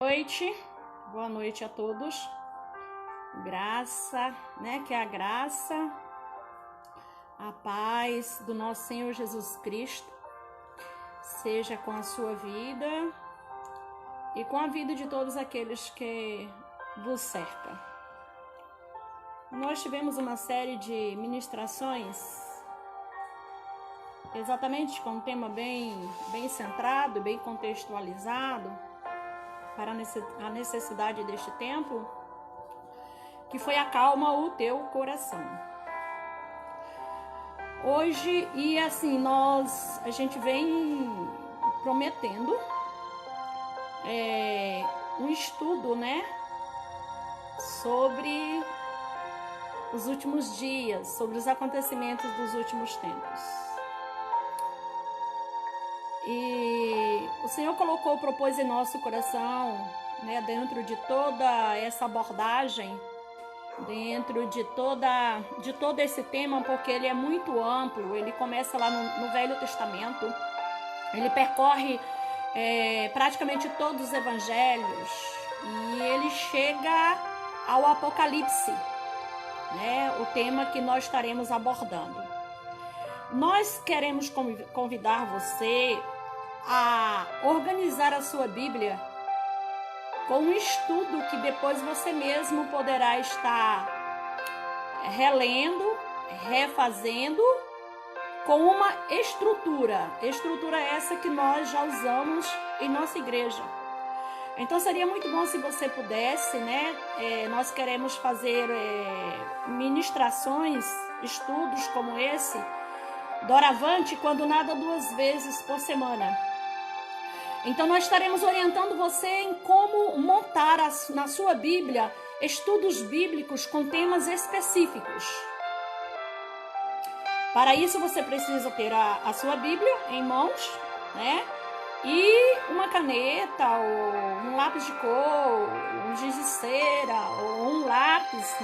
Noite, boa noite a todos. Graça, que a graça, a paz do nosso Senhor Jesus Cristo seja com a sua vida e com a vida de todos aqueles que vos cercam. Nós tivemos uma série de ministrações exatamente com um tema bem centrado, bem contextualizado para a necessidade deste tempo, que foi acalma o teu coração. Hoje, e assim, a gente vem prometendo um estudo, sobre os últimos dias, sobre os acontecimentos dos últimos tempos. E o Senhor propôs em nosso coração, dentro de toda essa abordagem, dentro de todo esse tema, porque ele é muito amplo. Ele começa lá no Velho Testamento, ele percorre praticamente todos os evangelhos e ele chega ao Apocalipse, o tema que nós estaremos abordando. Nós queremos convidar você a organizar a sua Bíblia com um estudo que depois você mesmo poderá estar relendo, refazendo, com uma estrutura essa que nós já usamos em nossa igreja. Então seria muito bom se você pudesse, nós queremos fazer ministrações, estudos como esse, doravante, quando nada 2 vezes por semana. Então nós estaremos orientando você em como montar na sua Bíblia estudos bíblicos com temas específicos. Para isso você precisa ter a sua Bíblia em mãos, e uma caneta, ou um lápis de cor, um giz de cera, ou um lápis,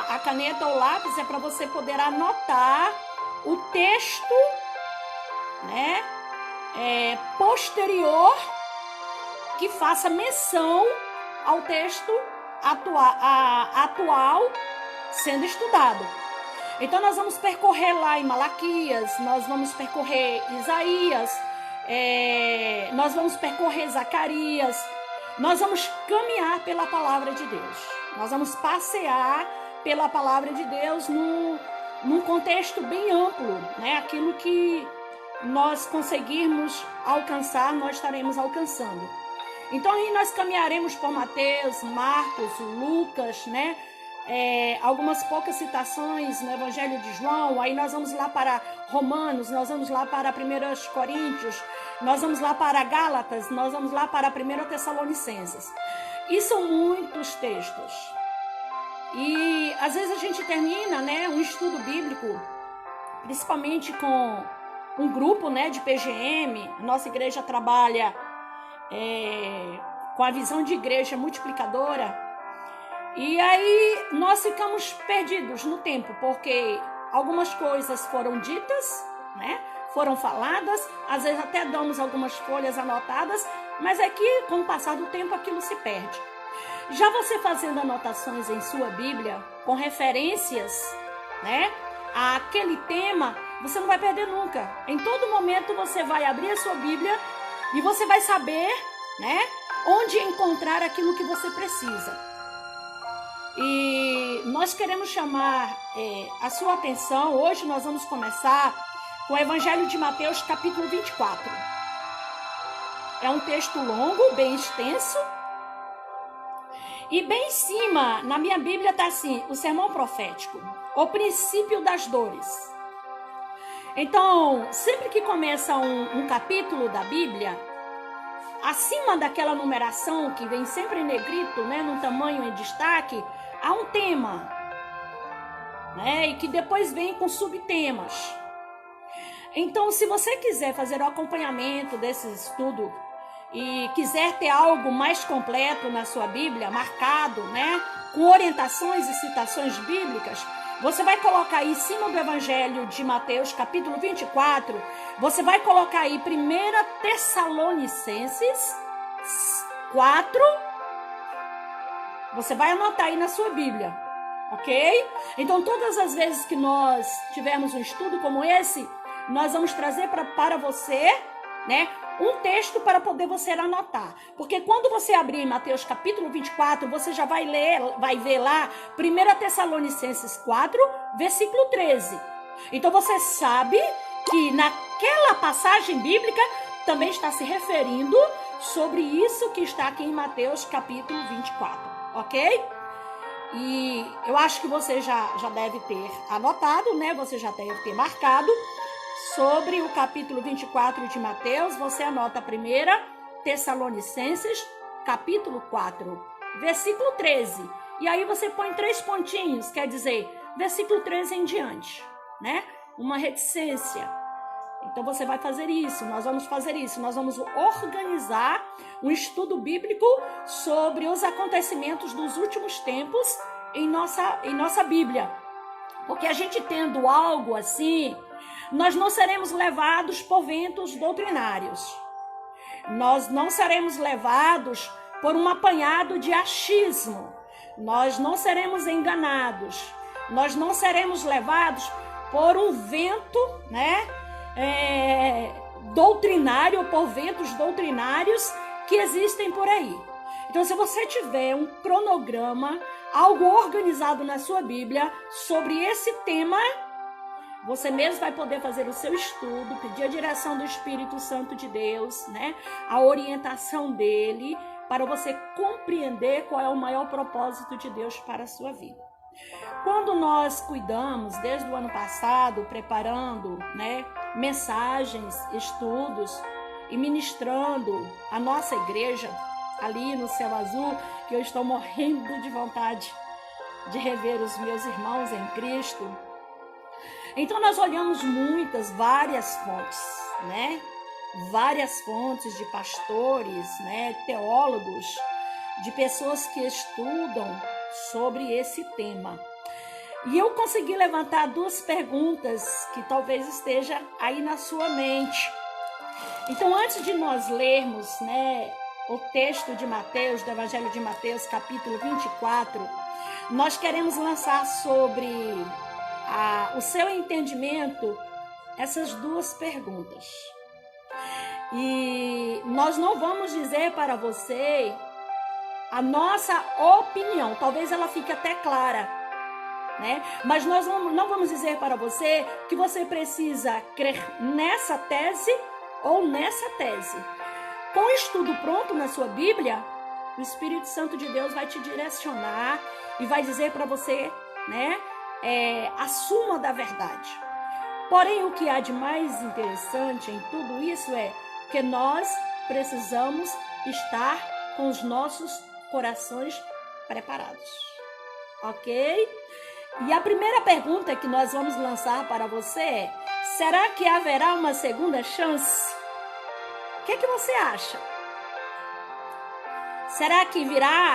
A caneta ou lápis é para você poder anotar o texto, posterior, que faça menção ao texto atual sendo estudado. Então nós vamos percorrer lá em Malaquias, nós vamos percorrer Isaías, nós vamos percorrer Zacarias, nós vamos caminhar pela palavra de Deus, nós vamos passear pela palavra de Deus num contexto bem amplo, aquilo que nós conseguirmos alcançar, nós estaremos alcançando. Então aí nós caminharemos por Mateus, Marcos, Lucas, algumas poucas citações no Evangelho de João. Aí nós vamos lá para Romanos, nós vamos lá para 1 Coríntios, nós vamos lá para Gálatas, nós vamos lá para 1 Tessalonicenses. E são muitos textos. E às vezes a gente termina, um estudo bíblico, principalmente com um grupo, de PGM. Nossa igreja trabalha com a visão de igreja multiplicadora. E aí nós ficamos perdidos no tempo, porque algumas coisas foram ditas, foram faladas, às vezes até damos algumas folhas anotadas, mas é que com o passar do tempo aquilo se perde. Já você fazendo anotações em sua Bíblia, com referências, àquele tema, você não vai perder nunca. Em todo momento você vai abrir a sua Bíblia e você vai saber, onde encontrar aquilo que você precisa. E nós queremos chamar a sua atenção. Hoje nós vamos começar com o Evangelho de Mateus, capítulo 24. É um texto longo, bem extenso. E bem em cima, na minha Bíblia, está assim: o sermão profético, o princípio das dores. Então, sempre que começa um capítulo da Bíblia, acima daquela numeração que vem sempre em negrito, num tamanho em destaque, há um tema, e que depois vem com subtemas. Então, se você quiser fazer o acompanhamento desse estudo e quiser ter algo mais completo na sua Bíblia, marcado, com orientações e citações bíblicas, você vai colocar aí em cima do Evangelho de Mateus, capítulo 24, você vai colocar aí 1 Tessalonicenses 4. Você vai anotar aí na sua Bíblia, ok? Então, todas as vezes que nós tivermos um estudo como esse, nós vamos trazer para você, né, um texto para poder você anotar. Porque quando você abrir em Mateus capítulo 24, você já vai ver lá 1 Tessalonicenses 4, versículo 13. Então você sabe que naquela passagem bíblica também está se referindo sobre isso que está aqui em Mateus capítulo 24, ok? E eu acho que você já deve ter anotado, né? Você já deve ter marcado. Sobre o capítulo 24 de Mateus, você anota 1 Tessalonicenses, capítulo 4, versículo 13. E aí você põe 3 pontinhos, quer dizer, versículo 13 em diante, né? Uma reticência. Então você vai fazer isso, nós vamos fazer isso. Nós vamos organizar um estudo bíblico sobre os acontecimentos dos últimos tempos em nossa Bíblia. Porque a gente tendo algo assim, nós não seremos levados por ventos doutrinários. Nós não seremos levados por um apanhado de achismo. Nós não seremos enganados. Nós não seremos levados por um vento, né, doutrinário, por ventos doutrinários que existem por aí. Então, se você tiver um cronograma, algo organizado na sua Bíblia sobre esse tema, você mesmo vai poder fazer o seu estudo, pedir a direção do Espírito Santo de Deus, né? A orientação dele, para você compreender qual é o maior propósito de Deus para a sua vida. Quando nós cuidamos, desde o ano passado, preparando, né, mensagens, estudos e ministrando a nossa igreja ali no Céu Azul, que eu estou morrendo de vontade de rever os meus irmãos em Cristo. Então nós olhamos várias fontes, né? Várias fontes de pastores, né? Teólogos, de pessoas que estudam sobre esse tema. E eu consegui levantar 2 perguntas que talvez esteja aí na sua mente. Então, antes de nós lermos, né, o texto de Mateus, do Evangelho de Mateus, capítulo 24, nós queremos lançar sobre o seu entendimento essas 2 perguntas. E nós não vamos dizer para você a nossa opinião, talvez ela fique até clara, né? Mas nós não vamos dizer para você que você precisa crer nessa tese ou nessa tese. Com o estudo pronto na sua Bíblia, o Espírito Santo de Deus vai te direcionar e vai dizer para você, né, a suma da verdade. Porém, o que há de mais interessante em tudo isso é que nós precisamos estar com os nossos corações preparados, ok? E a primeira pergunta que nós vamos lançar para você é: será que haverá uma segunda chance? O que você acha? Será que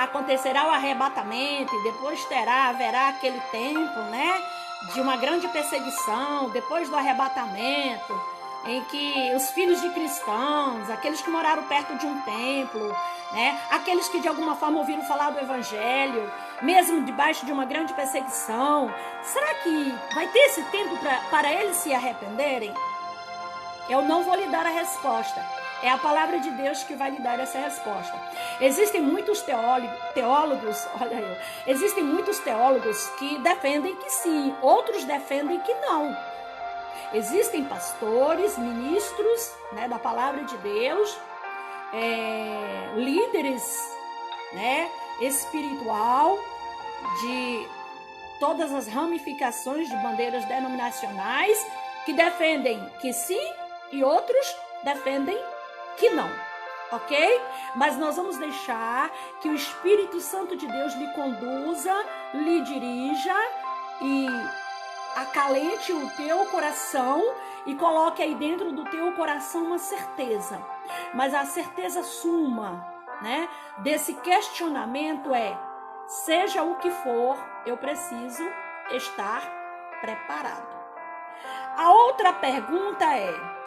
acontecerá o arrebatamento e depois haverá aquele tempo, né, de uma grande perseguição, depois do arrebatamento, em que os filhos de cristãos, aqueles que moraram perto de um templo, né, aqueles que de alguma forma ouviram falar do Evangelho, mesmo debaixo de uma grande perseguição, será que vai ter esse tempo para eles se arrependerem? Eu não vou lhe dar a resposta. É a palavra de Deus que vai lhe dar essa resposta. Existem muitos teólogos, existem muitos teólogos que defendem que sim, outros defendem que não. Existem pastores, ministros, né, da palavra de Deus, líderes, né, espiritual de todas as ramificações de bandeiras denominacionais que defendem que sim e outros defendem que não, ok? Mas nós vamos deixar que o Espírito Santo de Deus lhe conduza, lhe dirija e acalente o teu coração e coloque aí dentro do teu coração uma certeza. Mas a certeza suma, né, desse questionamento é: seja o que for, eu preciso estar preparado. A outra pergunta é: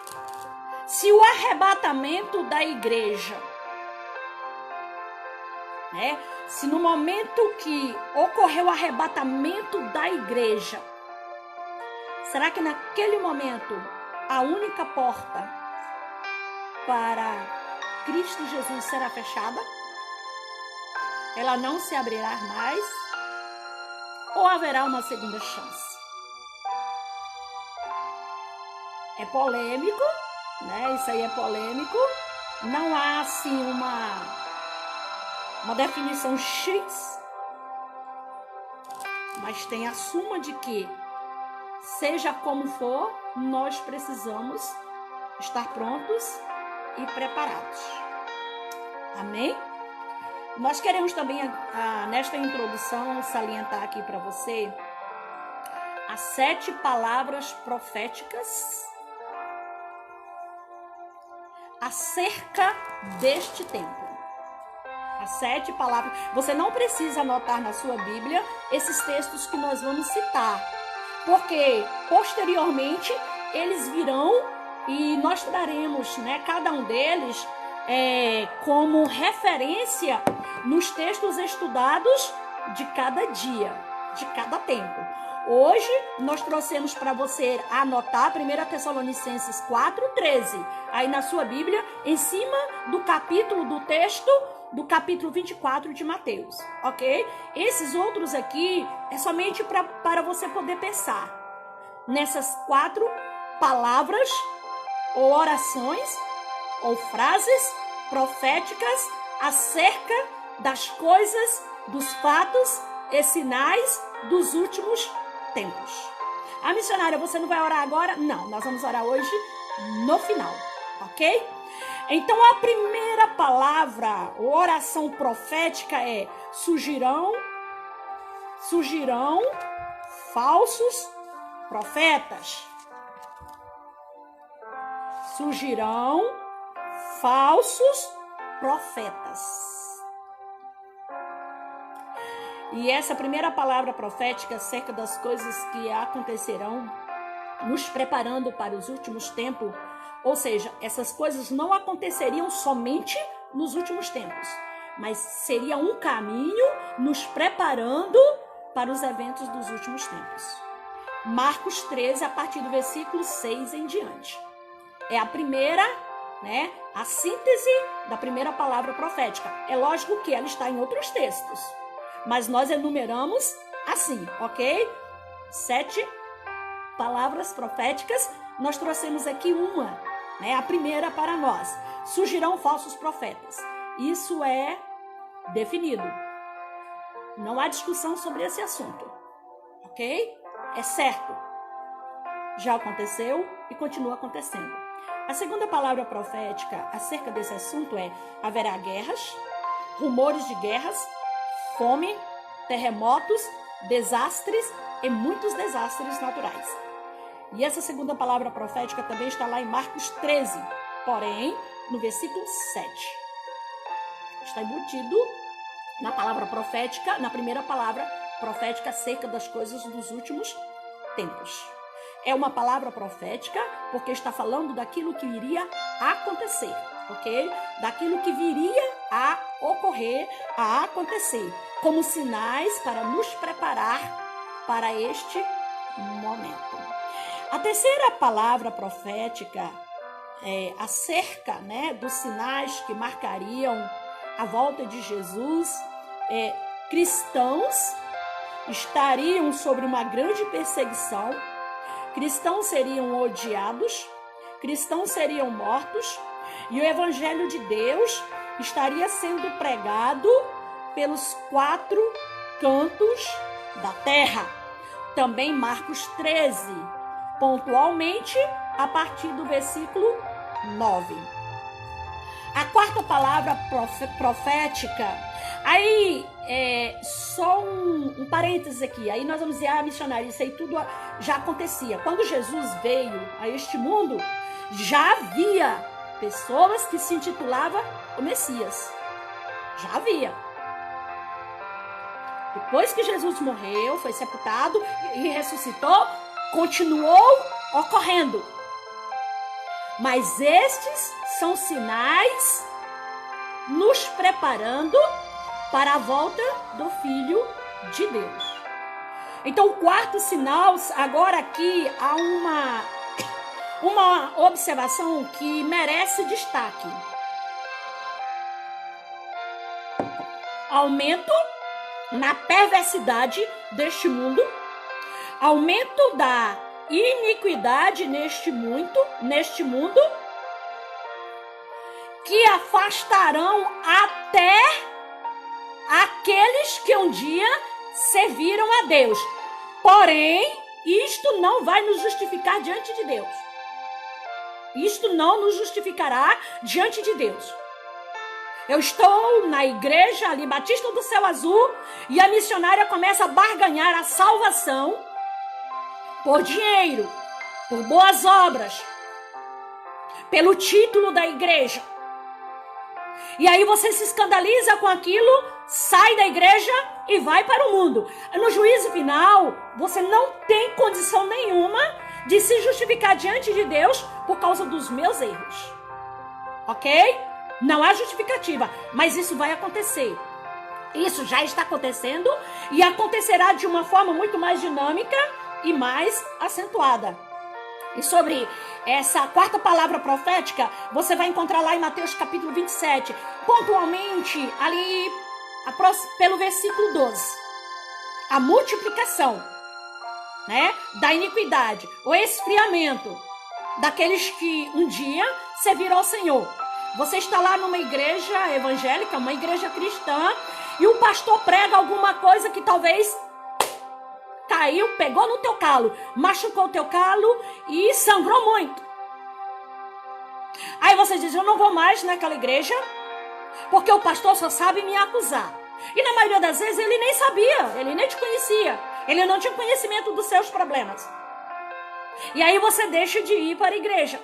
se o arrebatamento da igreja né? Se no momento que ocorreu o arrebatamento da igreja, será que naquele momento a única porta para Cristo Jesus será fechada? Ela não se abrirá mais? Ou haverá uma segunda chance? É polêmico, né? Isso aí é polêmico. Não há, assim, uma definição X, mas tem a suma de que, seja como for, nós precisamos estar prontos e preparados. Amém? Nós queremos também, nesta introdução, salientar aqui para você as 7 palavras proféticas acerca deste tempo. As 7 palavras. Você não precisa anotar na sua Bíblia esses textos que nós vamos citar, porque posteriormente eles virão e nós traremos, né, cada um deles como referência nos textos estudados de cada dia, de cada tempo. Hoje nós trouxemos para você anotar 1 Tessalonicenses 4:13, aí na sua Bíblia, em cima do capítulo do texto do capítulo 24 de Mateus, ok? Esses outros aqui é somente para você poder pensar nessas 4 palavras ou orações ou frases proféticas acerca das coisas, dos fatos e sinais dos últimos tempos. A missionária, você não vai orar agora? Não, nós vamos orar hoje no final, ok? Então a primeira palavra, oração profética é: surgirão falsos profetas. Surgirão falsos profetas. E essa primeira palavra profética acerca das coisas que acontecerão, nos preparando para os últimos tempos, ou seja, essas coisas não aconteceriam somente nos últimos tempos, mas seria um caminho nos preparando para os eventos dos últimos tempos. Marcos 13, a partir do versículo 6 em diante. É a primeira, né, a síntese da primeira palavra profética. É lógico que ela está em outros textos, mas nós enumeramos assim, ok? 7 palavras proféticas, nós trouxemos aqui uma, né? A primeira para nós: surgirão falsos profetas. Isso é definido. Não há discussão sobre esse assunto, ok? É certo. Já aconteceu e continua acontecendo. A segunda palavra profética acerca desse assunto é: haverá guerras, rumores de guerras, fome, terremotos, desastres e muitos desastres naturais. E essa segunda palavra profética também está lá em Marcos 13, porém, no versículo 7. Está embutido na palavra profética, na primeira palavra profética acerca das coisas dos últimos tempos. É uma palavra profética porque está falando daquilo que iria acontecer, ok? Daquilo que viria a ocorrer, a acontecer, como sinais para nos preparar para este momento. A terceira palavra profética acerca, né, dos sinais que marcariam a volta de Jesus, cristãos estariam sobre uma grande perseguição, cristãos seriam odiados, cristãos seriam mortos, e o evangelho de Deus estaria sendo pregado pelos 4 cantos da terra. Também Marcos 13, pontualmente a partir do versículo 9. A quarta palavra profética, aí só um parênteses aqui, aí nós vamos dizer, missionária, isso aí tudo já acontecia. Quando Jesus veio a este mundo, já havia pessoas que se intitulavam o Messias. Já havia. Depois que Jesus morreu, foi sepultado e ressuscitou, continuou ocorrendo. Mas estes são sinais nos preparando para a volta do Filho de Deus. Então, o quarto sinal, agora aqui há uma observação que merece destaque. Aumento na perversidade deste mundo, aumento da iniquidade neste mundo, que afastarão até aqueles que um dia serviram a Deus. Porém, isto não vai nos justificar diante de Deus. Isto não nos justificará diante de Deus. Eu estou na igreja ali, Batista do Céu Azul, e a missionária começa a barganhar a salvação por dinheiro, por boas obras, pelo título da igreja. E aí você se escandaliza com aquilo, sai da igreja e vai para o mundo. No juízo final, você não tem condição nenhuma de se justificar diante de Deus por causa dos meus erros. Ok? Não há justificativa, mas isso vai acontecer. Isso já está acontecendo e acontecerá de uma forma muito mais dinâmica e mais acentuada. E sobre essa quarta palavra profética, você vai encontrar lá em Mateus capítulo 27, pontualmente ali pelo versículo 12. A multiplicação, né, da iniquidade, o esfriamento daqueles que um dia serviram ao Senhor. Você está lá numa igreja evangélica, uma igreja cristã, e o pastor prega alguma coisa que talvez caiu, pegou no teu calo, machucou o teu calo e sangrou muito. Aí você diz, eu não vou mais naquela igreja, porque o pastor só sabe me acusar. E na maioria das vezes ele nem sabia, ele nem te conhecia, ele não tinha conhecimento dos seus problemas. E aí você deixa de ir para a igreja.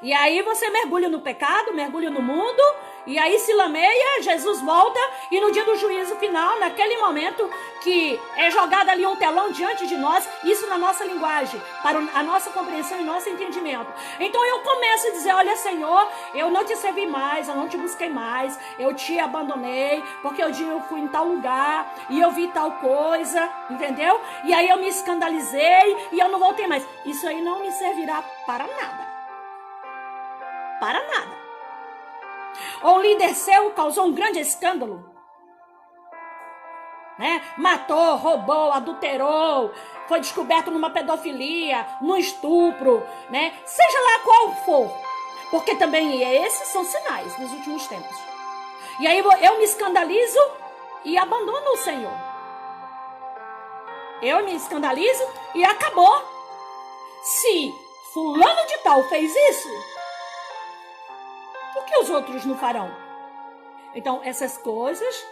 E aí você mergulha no pecado, mergulha no mundo, e aí se lameia, Jesus volta, e no dia do juízo final, naquele momento que é jogado ali um telão diante de nós, isso na nossa linguagem, para a nossa compreensão e nosso entendimento. Então eu começo a dizer, olha Senhor, eu não te servi mais, eu não te busquei mais, eu te abandonei, porque um dia eu fui em tal lugar, e eu vi tal coisa, entendeu? E aí eu me escandalizei, e eu não voltei mais. Isso aí não me servirá para nada. Para nada. Ou um líder seu causou um grande escândalo, né? Matou, roubou, adulterou, foi descoberto numa pedofilia, num estupro, né? Seja lá qual for, porque também esses são sinais dos últimos tempos. E aí eu me escandalizo e abandono o Senhor. Eu me escandalizo e acabou. Se fulano de tal fez isso, por que os outros não farão? Então, essas coisas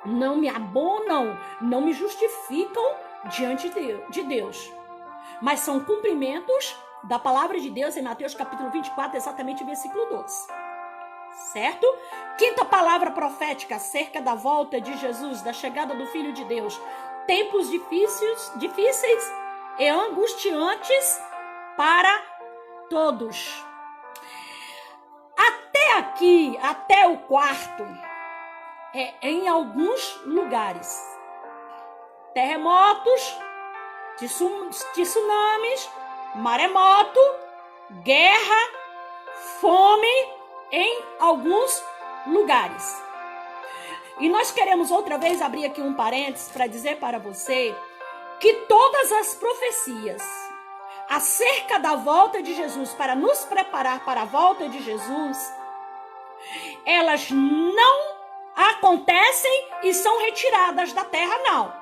não me abonam, não me justificam diante de Deus. Mas são cumprimentos da palavra de Deus em Mateus capítulo 24, exatamente versículo 12. Certo? Quinta palavra profética acerca da volta de Jesus, da chegada do Filho de Deus. Tempos difíceis e angustiantes para todos. Aqui, até o quarto, em alguns lugares, terremotos, tsunamis, maremoto, guerra, fome, em alguns lugares. E nós queremos outra vez abrir aqui um parênteses para dizer para você que todas as profecias acerca da volta de Jesus, para nos preparar para a volta de Jesus, elas não acontecem e são retiradas da terra, não.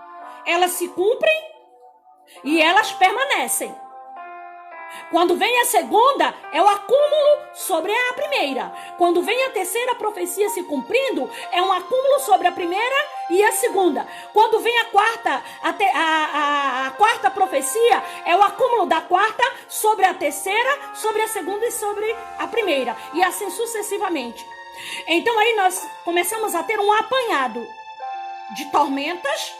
Elas se cumprem e elas permanecem. Quando vem a segunda, é o acúmulo sobre a primeira. Quando vem a terceira profecia se cumprindo, é um acúmulo sobre a primeira e a segunda. Quando vem a quarta, a quarta profecia, é o acúmulo da quarta sobre a terceira, sobre a segunda e sobre a primeira. E assim sucessivamente. Então aí nós começamos a ter um apanhado de tormentas,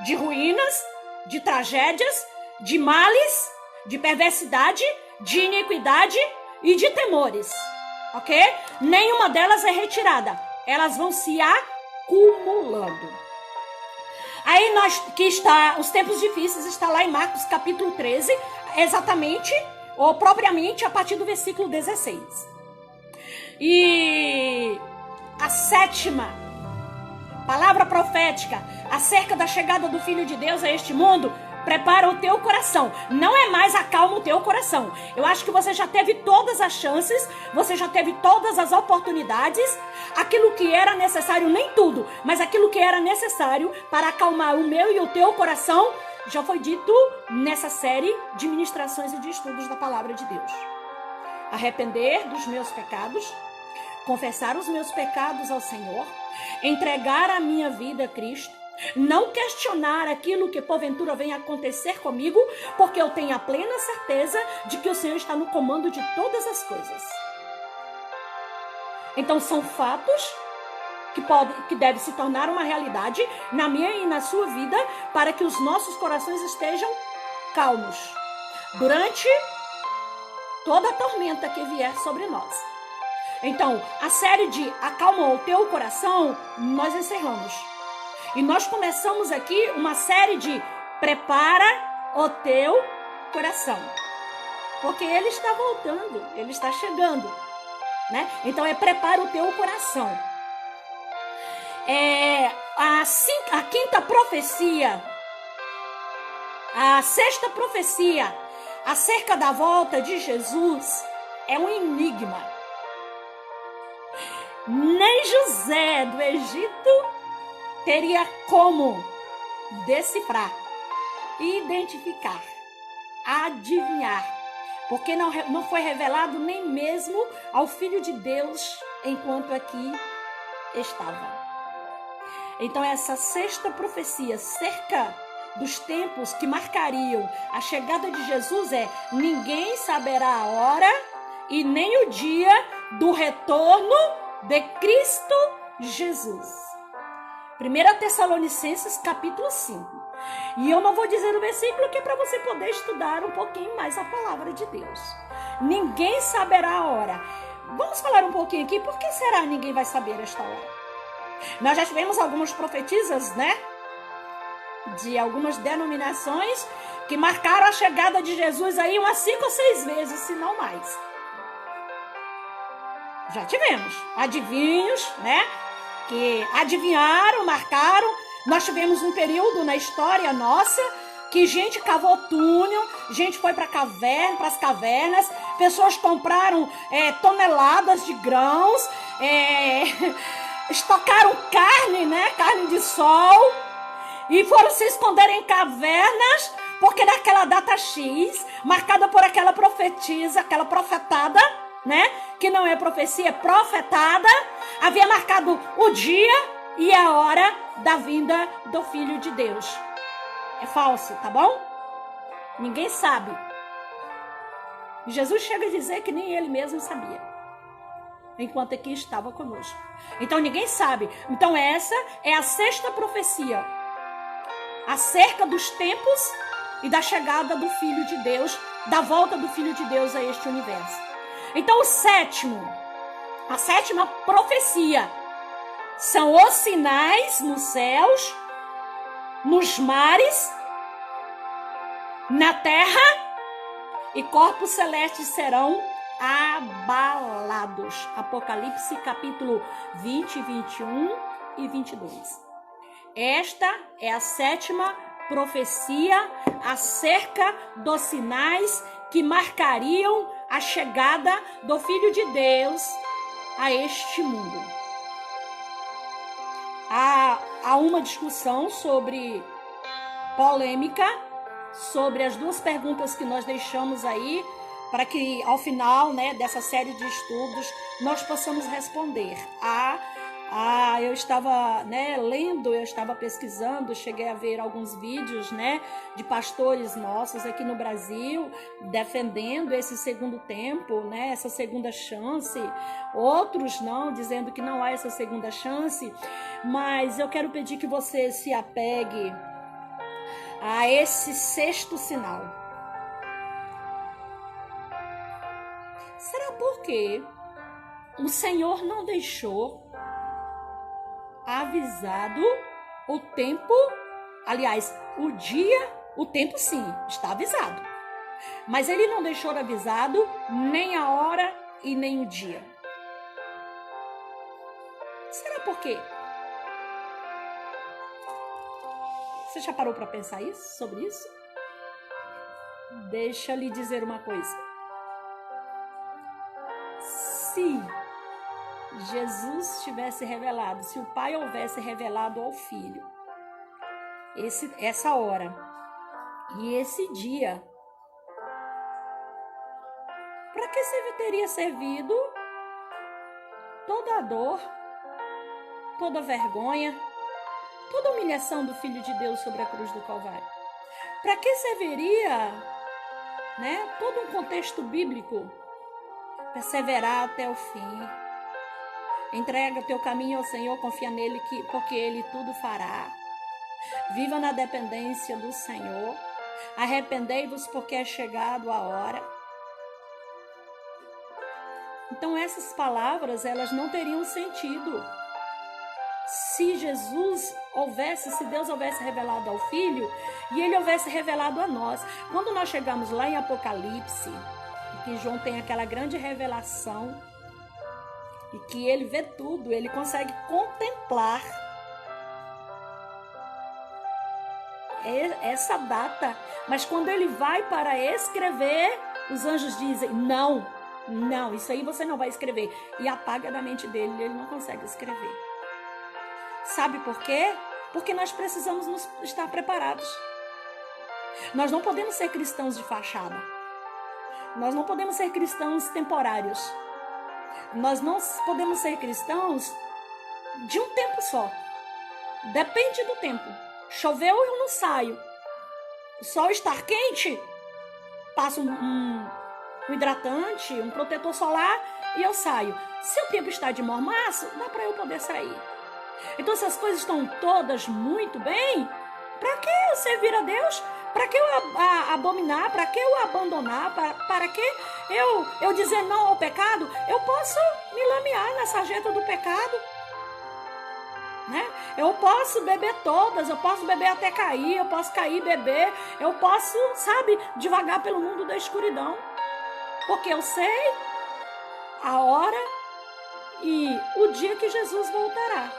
de ruínas, de tragédias, de males, de perversidade, de iniquidade e de temores, ok? Nenhuma delas é retirada. elas vão se acumulando. Aí os tempos difíceis está lá em Marcos capítulo 13, exatamente, ou propriamente a partir do versículo 16. E a sétima palavra profética acerca da chegada do Filho de Deus a este mundo: prepara o teu coração. Não é mais acalma o teu coração. Eu acho que você já teve todas as chances, você já teve todas as oportunidades. Aquilo que era necessário, nem tudo, mas aquilo que era necessário para acalmar o meu e o teu coração, já foi dito nessa série de ministrações e de estudos da palavra de Deus. Arrepender dos meus pecados, confessar os meus pecados ao Senhor, entregar a minha vida a Cristo, não questionar aquilo que porventura venha acontecer comigo, porque eu tenho a plena certeza de que o Senhor está no comando de todas as coisas. Então são fatos que devem se tornar uma realidade na minha e na sua vida, para que os nossos corações estejam calmos durante toda a tormenta que vier sobre nós. Então, a série de Acalma o Teu Coração, nós encerramos. E nós começamos aqui uma série de Prepara o Teu Coração. Porque Ele está voltando, Ele está chegando, né? Então, prepara o teu coração. A quinta profecia, a sexta profecia acerca da volta de Jesus é um enigma. Nem José do Egito teria como decifrar, identificar, adivinhar, porque não foi revelado nem mesmo ao Filho de Deus enquanto aqui estava. Então essa sexta profecia cerca dos tempos que marcariam a chegada de Jesus ninguém saberá a hora e nem o dia do retorno de Cristo Jesus. 1 Tessalonicenses capítulo 5. E eu não vou dizer o versículo, que é para você poder estudar um pouquinho mais a palavra de Deus. Ninguém saberá a hora. Vamos falar um pouquinho aqui, por que será que ninguém vai saber esta hora? Nós já tivemos algumas profetisas, né? De algumas denominações que marcaram a chegada de Jesus aí umas 5 ou 6 vezes, se não mais. Já tivemos adivinhos, né? Que adivinharam, marcaram. Nós tivemos um período na história nossa que gente cavou túnel, gente foi para as cavernas, pessoas compraram toneladas de grãos, estocaram carne, né? Carne de sol, e foram se esconder em cavernas, porque naquela data X, marcada por aquela profetisa, aquela profetada, né? Que não é profecia, é profetada, havia marcado o dia e a hora da vinda do Filho de Deus. É falso, tá bom? Ninguém sabe. Jesus chega a dizer que nem ele mesmo sabia, enquanto aqui estava conosco. Então ninguém sabe. Então essa é a sexta profecia acerca dos tempos e da chegada do Filho de Deus, da volta do Filho de Deus a este universo. Então a sétima profecia são os sinais nos céus, nos mares, na terra, e corpos celestes serão abalados. Apocalipse capítulo 20, 21 e 22. Esta é a sétima profecia acerca dos sinais que marcariam a chegada do Filho de Deus a este mundo. Há uma discussão polêmica sobre as duas perguntas que nós deixamos aí, para que ao final, né, dessa série de estudos nós possamos responder. Eu estava, né, lendo, eu estava pesquisando, cheguei a ver alguns vídeos, né, de pastores nossos aqui no Brasil defendendo esse segundo tempo, né, essa segunda chance. Outros não, dizendo que não há essa segunda chance. Mas eu quero pedir que você se apegue a esse sexto sinal. Será porque o Senhor não deixou avisado o tempo, aliás, o dia, o tempo sim, está avisado. Mas ele não deixou avisado nem a hora e nem o dia. Será por quê? Você já parou para pensar sobre isso? Deixa eu lhe dizer uma coisa. Se Jesus tivesse revelado, se o Pai houvesse revelado ao Filho essa hora e esse dia, para que teria servido toda a dor, toda a vergonha, toda a humilhação do Filho de Deus sobre a cruz do Calvário? Para que serviria, todo um contexto bíblico? Perseverar até o fim. Entrega o teu caminho ao Senhor, confia nele, porque ele tudo fará. Viva na dependência do Senhor. Arrependei-vos, porque é chegado a hora. Então essas palavras, elas não teriam sentido se Deus houvesse revelado ao Filho e ele houvesse revelado a nós. Quando nós chegamos lá em Apocalipse, que João tem aquela grande revelação e que ele vê tudo, ele consegue contemplar essa data, mas quando ele vai para escrever, os anjos dizem: não, isso aí você não vai escrever, e apaga da mente dele, ele não consegue escrever. Sabe por quê? Porque nós precisamos estar preparados. Nós não podemos ser cristãos de fachada. Nós não podemos ser cristãos temporários. Nós não podemos ser cristãos de um tempo só. Depende do tempo. Choveu, eu não saio. O sol está quente, passo um hidratante, um protetor solar e eu saio. Se o tempo está de mormaço, dá para eu poder sair. Então, se as coisas estão todas muito bem, para que eu servir a Deus? Para que eu abominar? Para que eu abandonar? Para que eu dizer não ao pecado? Eu posso me lamear na sarjeta do pecado. Eu posso beber todas, eu posso beber até cair, eu posso cair e beber, eu posso, devagar pelo mundo da escuridão. Porque eu sei a hora e o dia que Jesus voltará.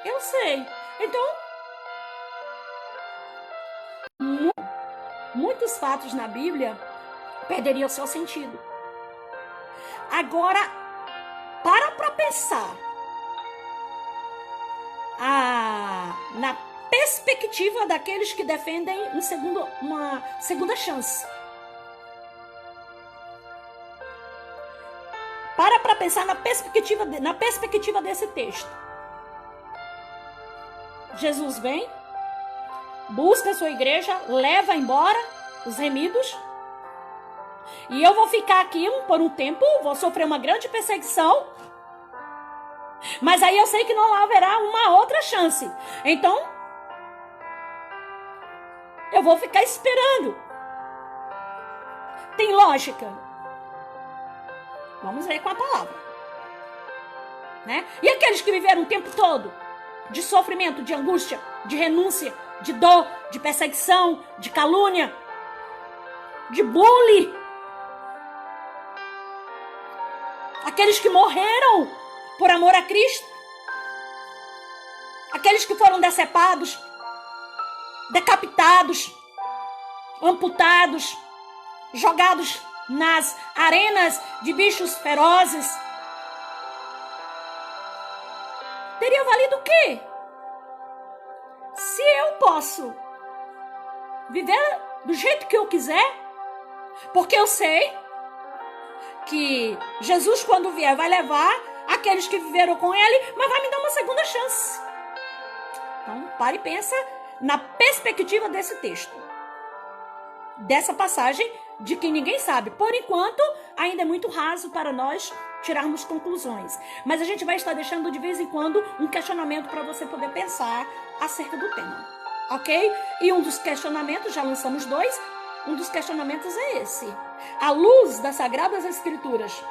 Eu sei. Então, muitos fatos na Bíblia perderiam seu sentido. Agora, para pensar na perspectiva daqueles que defendem uma segunda chance. Para pensar na perspectiva desse texto. Jesus vem, busca a sua igreja, leva embora os remidos. E eu vou ficar aqui por um tempo, vou sofrer uma grande perseguição. Mas aí eu sei que não haverá uma outra chance. Então, eu vou ficar esperando. Tem lógica? Vamos ver com a palavra. E aqueles que viveram o tempo todo de sofrimento, de angústia, de renúncia, de dor, de perseguição, de calúnia, de bullying. Aqueles que morreram por amor a Cristo. Aqueles que foram decepados, decapitados, amputados, jogados nas arenas de bichos ferozes. Teria valido o quê? Se eu posso viver do jeito que eu quiser, porque eu sei que Jesus, quando vier, vai levar aqueles que viveram com ele, mas vai me dar uma segunda chance. Então, pare e pensa na perspectiva desse texto, dessa passagem de que ninguém sabe. Por enquanto, ainda é muito raso para nós tirarmos conclusões. Mas a gente vai estar deixando de vez em quando um questionamento para você poder pensar acerca do tema. Ok? E um dos questionamentos, já lançamos 2, um dos questionamentos é esse. À luz das Sagradas Escrituras,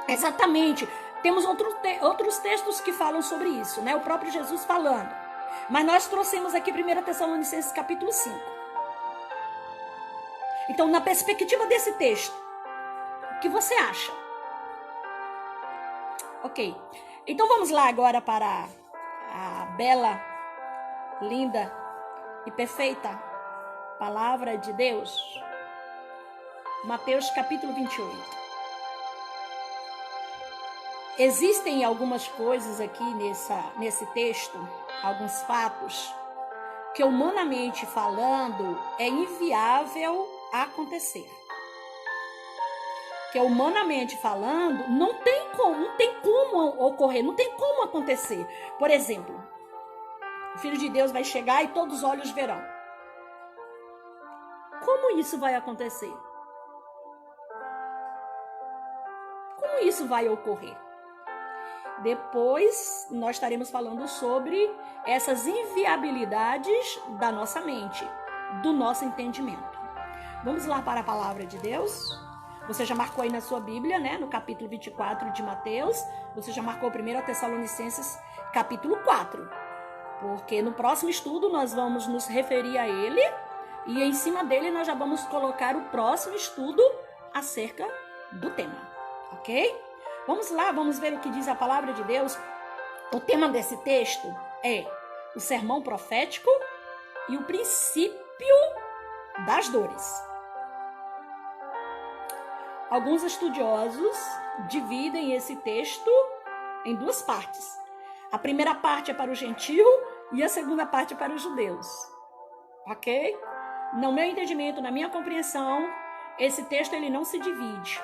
exatamente Temos outros textos que falam sobre isso, né? O próprio Jesus falando. Mas nós trouxemos aqui 1 Tessalonicenses capítulo 5. Então, na perspectiva desse texto, o que você acha? Ok. Então, vamos lá agora para a bela, linda e perfeita palavra de Deus. Mateus capítulo 28. Existem algumas coisas aqui nesse texto, alguns fatos, que humanamente falando é inviável acontecer. Que humanamente falando não tem como ocorrer, não tem como acontecer. Por exemplo, o Filho de Deus vai chegar e todos os olhos verão. Como isso vai acontecer? Como isso vai ocorrer? Depois nós estaremos falando sobre essas inviabilidades da nossa mente, do nosso entendimento. Vamos lá para a palavra de Deus? Você já marcou aí na sua Bíblia, né? No capítulo 24 de Mateus. Você já marcou 1 Tessalonicenses capítulo 4. Porque no próximo estudo nós vamos nos referir a ele. E em cima dele nós já vamos colocar o próximo estudo acerca do tema. Ok? Vamos lá, vamos ver o que diz a palavra de Deus. O tema desse texto é o sermão profético e o princípio das dores. Alguns estudiosos dividem esse texto em duas partes. A primeira parte é para o gentio e a segunda parte é para os judeus. Ok? No meu entendimento, na minha compreensão, esse texto ele não se divide.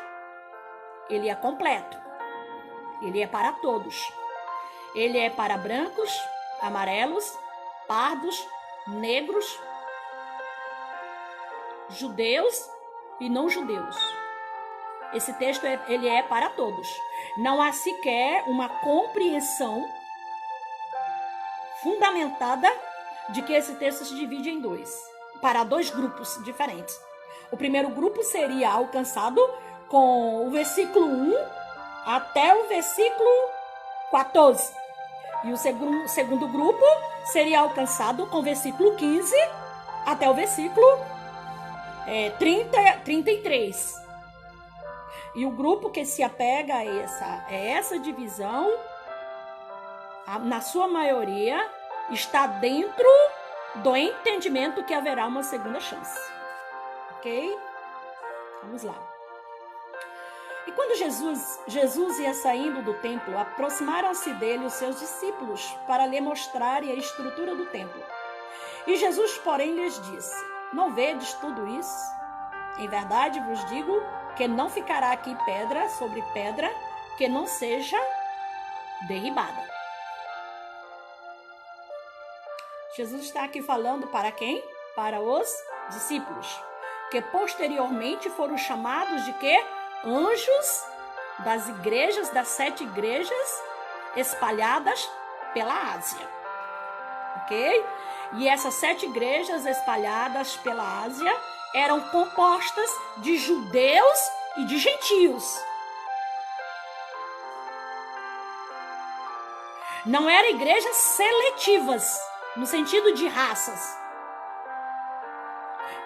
Ele é completo. Ele é para todos. Ele é para brancos, amarelos, pardos, negros, judeus e não judeus. Esse texto ele é para todos. Não há sequer uma compreensão fundamentada de que esse texto se divide em para dois grupos diferentes. O primeiro grupo seria alcançado com o versículo 1 até o versículo 14. E o segundo grupo seria alcançado com o versículo 15 até o versículo 33. E o grupo que se apega a essa divisão, na sua maioria, está dentro do entendimento que haverá uma segunda chance. Ok? Vamos lá. E quando Jesus ia saindo do templo, aproximaram-se dele os seus discípulos para lhe mostrarem a estrutura do templo. E Jesus, porém, lhes disse: não vedes tudo isso? Em verdade vos digo que não ficará aqui pedra sobre pedra que não seja derribada. Jesus está aqui falando para quem? Para os discípulos, que posteriormente foram chamados de quê? Anjos das igrejas, das 7 igrejas espalhadas pela Ásia. Ok? E essas 7 igrejas espalhadas pela Ásia eram compostas de judeus e de gentios. Não eram igrejas seletivas, no sentido de raças.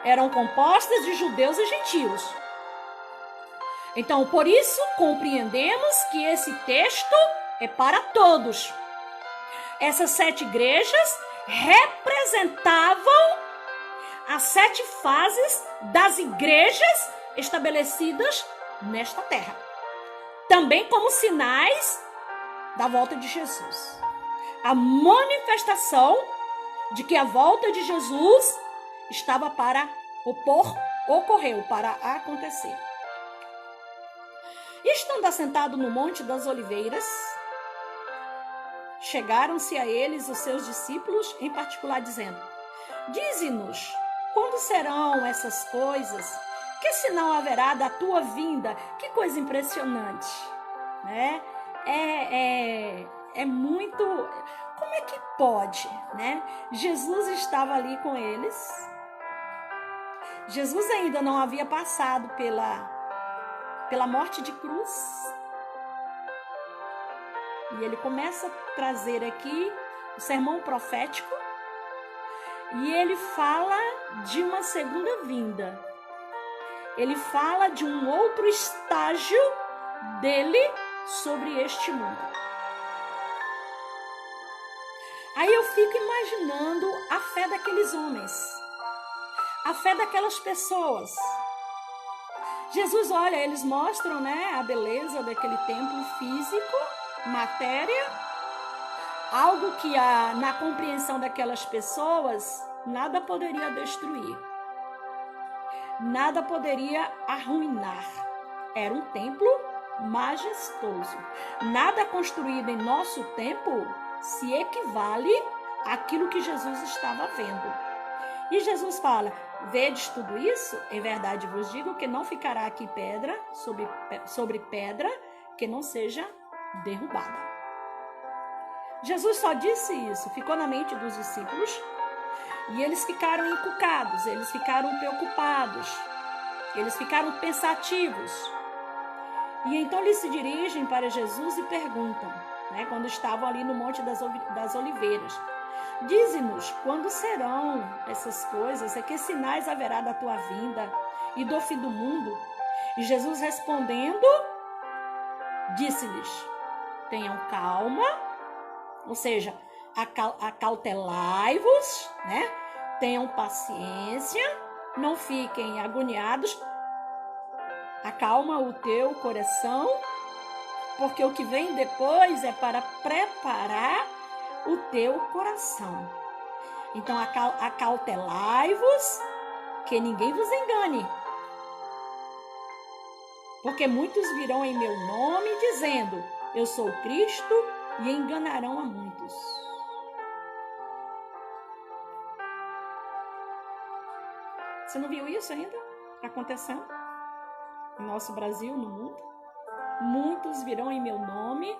Eram compostas de judeus e gentios. Então, por isso, compreendemos que esse texto é para todos. Essas 7 igrejas representavam as 7 fases das igrejas estabelecidas nesta terra. Também como sinais da volta de Jesus. A manifestação de que a volta de Jesus estava para ocorreu, para acontecer. E estando assentado no Monte das Oliveiras, chegaram-se a eles os seus discípulos, em particular, dizendo: dize-nos, quando serão essas coisas? Que sinal haverá da tua vinda? Que coisa impressionante, né? É muito... Como é que pode, né? Jesus estava ali com eles. Jesus ainda não havia passado pela morte de cruz. E ele começa a trazer aqui o sermão profético. E ele fala de uma segunda vinda. Ele fala de um outro estágio dele sobre este mundo. Aí eu fico imaginando a fé daqueles homens, a fé daquelas pessoas. Jesus, olha, eles mostram, né, a beleza daquele templo físico, matéria, algo que na compreensão daquelas pessoas nada poderia destruir, nada poderia arruinar. Era um templo majestoso. Nada construído em nosso tempo se equivale àquilo que Jesus estava vendo. E Jesus fala: vedes tudo isso? Em verdade vos digo que não ficará aqui pedra sobre pedra que não seja derrubada. Jesus só disse isso, ficou na mente dos discípulos e eles ficaram encucados, eles ficaram preocupados, eles ficaram pensativos. E então eles se dirigem para Jesus e perguntam, né, quando estavam ali no Monte das Oliveiras: dize-nos quando serão essas coisas, e que sinais haverá da tua vinda e do fim do mundo? E Jesus respondendo, disse-lhes: tenham calma, ou seja, acautelai-vos, né? Tenham paciência, não fiquem agoniados, acalma o teu coração, porque o que vem depois é para preparar o teu coração. Então, acautelai-vos, que ninguém vos engane. Porque muitos virão em meu nome dizendo: eu sou Cristo, e enganarão a muitos. Você não viu isso ainda acontecendo no nosso Brasil, no mundo? Muitos virão em meu nome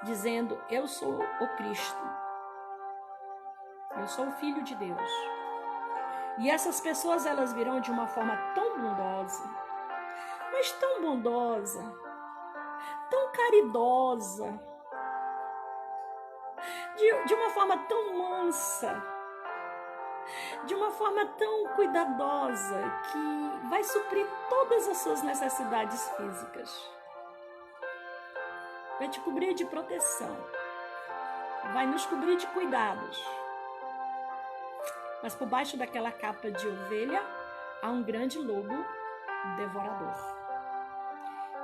dizendo: eu sou o Cristo, eu sou o Filho de Deus. E essas pessoas, elas virão de uma forma tão bondosa, mas tão bondosa, tão caridosa, de uma forma tão mansa, de uma forma tão cuidadosa, que vai suprir todas as suas necessidades físicas. Vai te cobrir de proteção, vai nos cobrir de cuidados. Mas por baixo daquela capa de ovelha há um grande lobo devorador.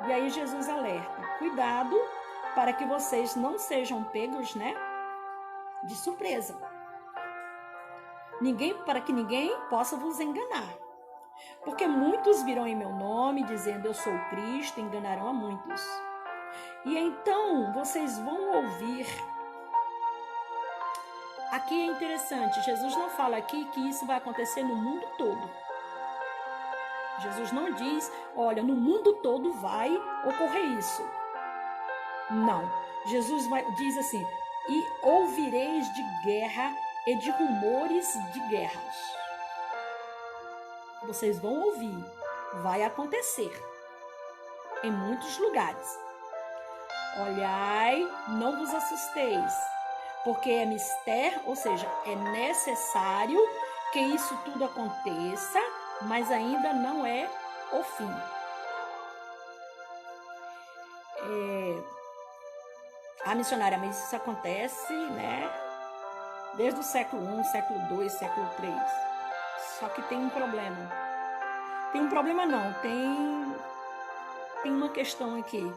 E aí Jesus alerta: cuidado para que vocês não sejam pegos, né, de surpresa. Para que ninguém possa vos enganar. Porque muitos virão em meu nome dizendo: eu sou Cristo, enganarão a muitos. E então vocês vão ouvir. Aqui é interessante, Jesus não fala aqui que isso vai acontecer no mundo todo. Jesus não diz: olha, no mundo todo vai ocorrer isso. Não. Jesus diz assim: e ouvireis de guerra e de rumores de guerras. Vocês vão ouvir, vai acontecer em muitos lugares. Olhai, não vos assusteis, porque é mistério, ou seja, é necessário que isso tudo aconteça, mas ainda não é o fim. A missionária, mas isso acontece, né, desde o século I, século II, século III. Só que tem um problema. Tem um problema não, tem uma questão aqui.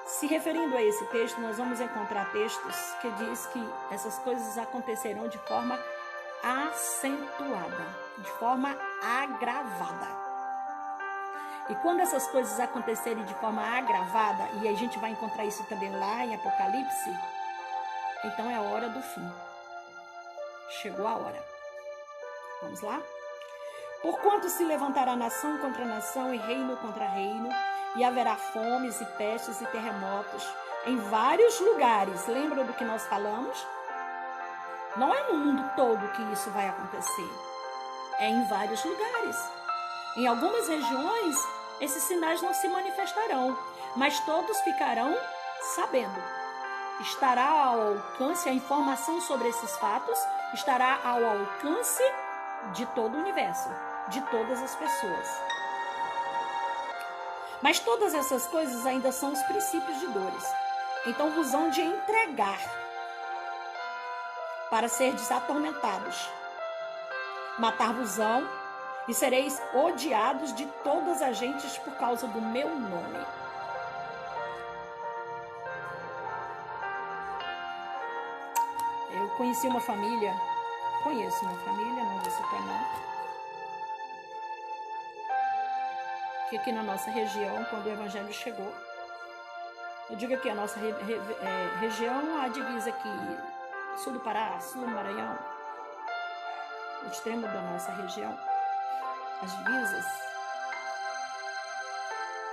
Se referindo a esse texto, nós vamos encontrar textos que diz que essas coisas acontecerão de forma acentuada, de forma agravada. E quando essas coisas acontecerem de forma agravada, e a gente vai encontrar isso também lá em Apocalipse, então é a hora do fim. Chegou a hora. Vamos lá? Porquanto se levantará nação contra nação e reino contra reino, e haverá fomes e pestes e terremotos em vários lugares. Lembra do que nós falamos? Não é no mundo todo que isso vai acontecer. É em vários lugares. Em algumas regiões, esses sinais não se manifestarão, mas todos ficarão sabendo. Estará ao alcance, a informação sobre esses fatos estará ao alcance de todo o universo, de todas as pessoas. Mas todas essas coisas ainda são os princípios de dores. Então vos hão de entregar para serdes atormentados. Matar-vos-ão e sereis odiados de todas as gentes por causa do meu nome. Eu conheço uma família, não vou citar não, que aqui na nossa região, quando o evangelho chegou, eu digo aqui, a nossa região, a divisa aqui, sul do Pará, sul do Maranhão, o extremo da nossa região, as divisas,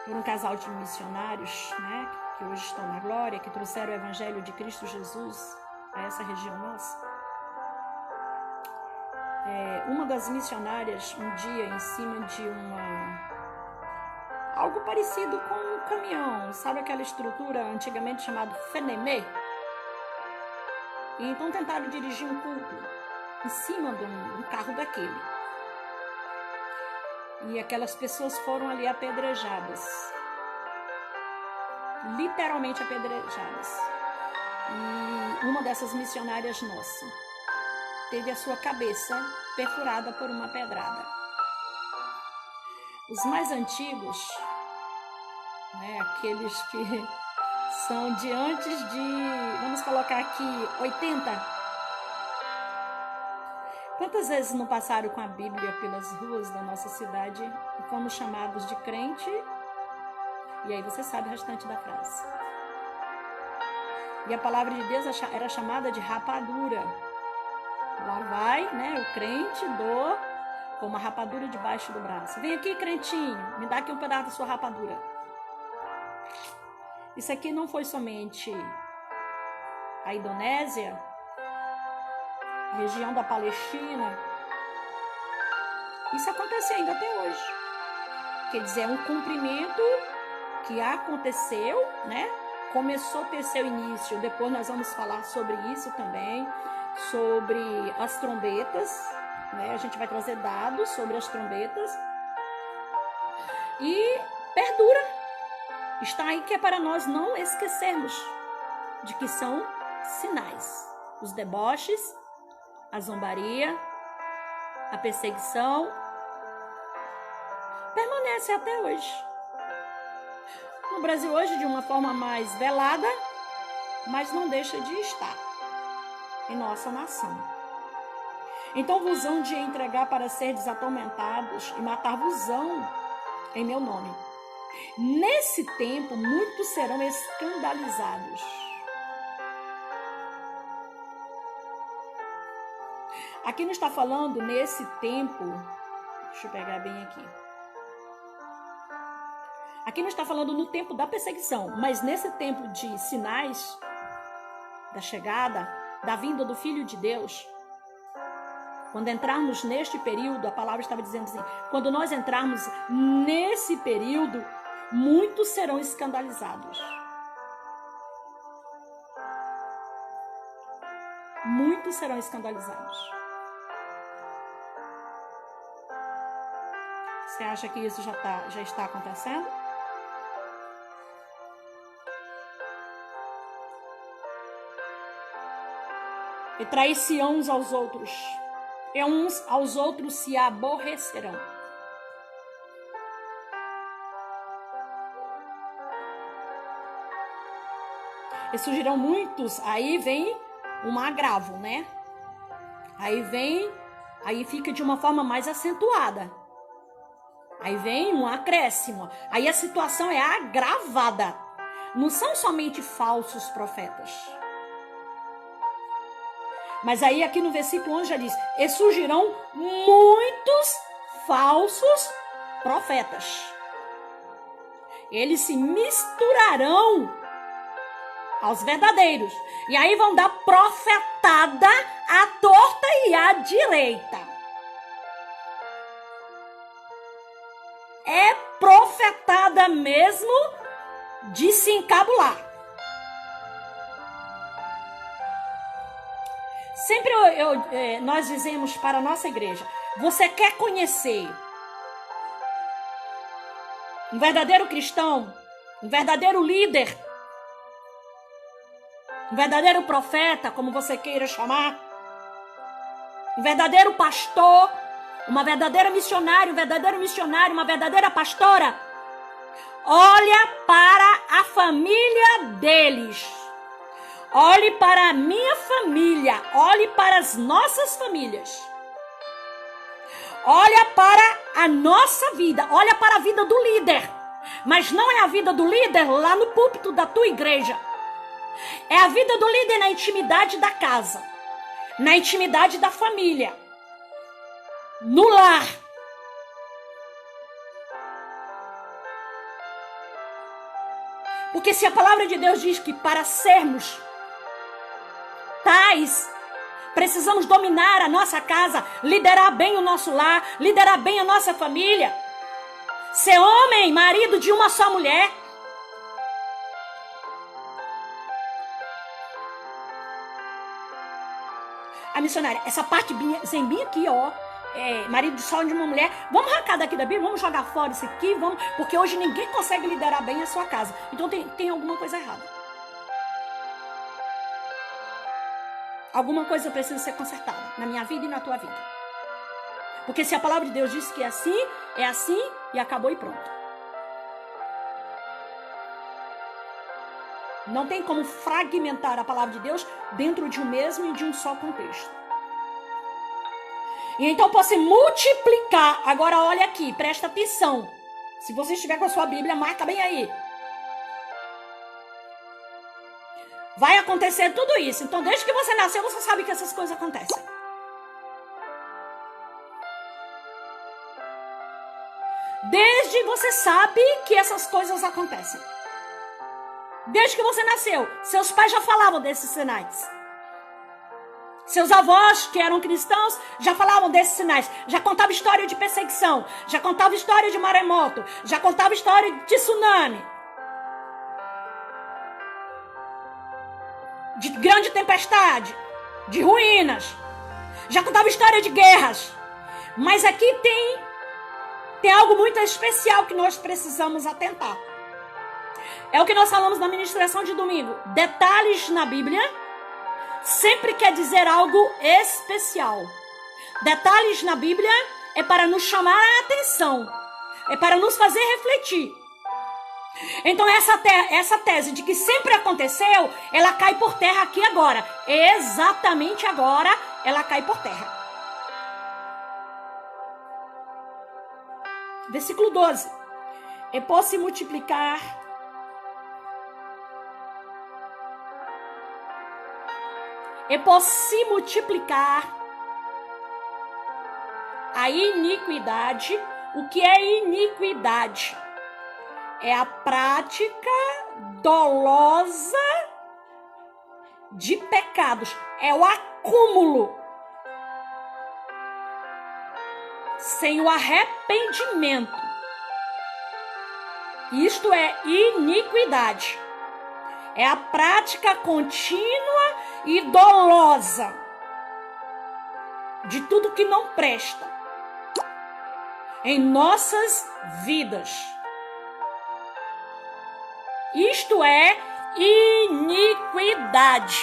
por um casal de missionários, né, que hoje estão na glória, que trouxeram o evangelho de Cristo Jesus a essa região nossa. Uma das missionárias, um dia, em cima de algo parecido com um caminhão, sabe aquela estrutura antigamente chamada fenemê? E então tentaram dirigir um culto em cima de um carro daquele. E aquelas pessoas foram ali apedrejadas. Literalmente apedrejadas. E uma dessas missionárias nossa teve a sua cabeça perfurada por uma pedrada. Os mais antigos, né, aqueles que são de antes de, vamos colocar aqui, 80. Quantas vezes não passaram com a Bíblia pelas ruas da nossa cidade e fomos chamados de crente? E aí você sabe o restante da frase. E a palavra de Deus era chamada de rapadura. Lá vai, né, o crente com uma rapadura debaixo do braço. Vem aqui, crentinho, me dá aqui um pedaço da sua rapadura. Isso aqui não foi somente a Indonésia, a região da Palestina. Isso acontece ainda até hoje. Quer dizer, é um cumprimento que aconteceu, né? Começou a ter seu início. Depois nós vamos falar sobre isso também, sobre as trombetas, né? A gente vai trazer dados sobre as trombetas. E perdura. Está aí que é para nós não esquecermos de que são sinais. Os deboches, a zombaria, a perseguição, permanece até hoje. No Brasil hoje, de uma forma mais velada, mas não deixa de estar em nossa nação. Então vos-ão de entregar para serdes atormentados e matar-vos-ão em meu nome. Nesse tempo, muitos serão escandalizados. Aqui não está falando nesse tempo, deixa eu pegar bem aqui. Aqui não está falando no tempo da perseguição, mas nesse tempo de sinais da chegada, da vinda do Filho de Deus. Quando entrarmos neste período, a palavra estava dizendo assim, quando nós entrarmos nesse período, muitos serão escandalizados. Muitos serão escandalizados. Você acha que isso já está acontecendo? E trair-se-ão uns aos outros, e uns aos outros se aborrecerão. E surgirão muitos, aí vem um agravo, né? Aí fica de uma forma mais acentuada. Aí vem um acréscimo. Aí a situação é agravada. Não são somente falsos profetas. Mas aí aqui no versículo 11 já diz, e surgirão muitos falsos profetas. Eles se misturarão aos verdadeiros. E aí vão dar profetada à torta e à direita. É profetada mesmo de se encabular. Sempre nós dizemos para a nossa igreja, você quer conhecer um verdadeiro cristão, um verdadeiro líder, um verdadeiro profeta, como você queira chamar, um verdadeiro pastor, uma verdadeira missionária, um verdadeiro missionário, uma verdadeira pastora, olha para a família deles. Olhe para a minha família, olhe para as nossas famílias. Olha para a nossa vida, olha para a vida do líder. Mas não é a vida do líder lá no púlpito da tua igreja. É a vida do líder na intimidade da casa, na intimidade da família, no lar. Porque se a palavra de Deus diz que para sermos tais, precisamos dominar a nossa casa, liderar bem o nosso lar, liderar bem a nossa família, ser homem, marido de uma só mulher. A missionária, essa parte bem aqui, ó, marido só de uma mulher, vamos arrancar daqui da Bíblia, vamos jogar fora isso aqui, vamos, porque hoje ninguém consegue liderar bem a sua casa. Então tem alguma coisa errada. Alguma coisa precisa ser consertada na minha vida e na tua vida. Porque se a palavra de Deus diz que é assim e acabou e pronto. Não tem como fragmentar a palavra de Deus dentro de um mesmo e de um só contexto. E então pode se multiplicar. Agora olha aqui, presta atenção. Se você estiver com a sua Bíblia, marca bem aí. Vai acontecer tudo isso. Então, desde que você nasceu, você sabe que essas coisas acontecem. Desde você sabe que essas coisas acontecem. Desde que você nasceu, seus pais já falavam desses sinais. Seus avós, que eram cristãos, já falavam desses sinais. Já contavam história de perseguição. Já contavam história de maremoto. Já contavam história de tsunami. De grande tempestade, de ruínas. Já contava história de guerras. Mas aqui tem algo muito especial que nós precisamos atentar. É o que nós falamos na ministração de domingo. Detalhes na Bíblia sempre quer dizer algo especial. Detalhes na Bíblia é para nos chamar a atenção. É para nos fazer refletir. Então essa tese de que sempre aconteceu, ela cai por terra aqui agora. Exatamente agora ela cai por terra. Versículo 12. E por se multiplicar a iniquidade. O que é iniquidade? É a prática dolosa de pecados. É o acúmulo. Sem o arrependimento. Isto é iniquidade. É a prática contínua e dolosa de tudo que não presta em nossas vidas. Isto é iniquidade.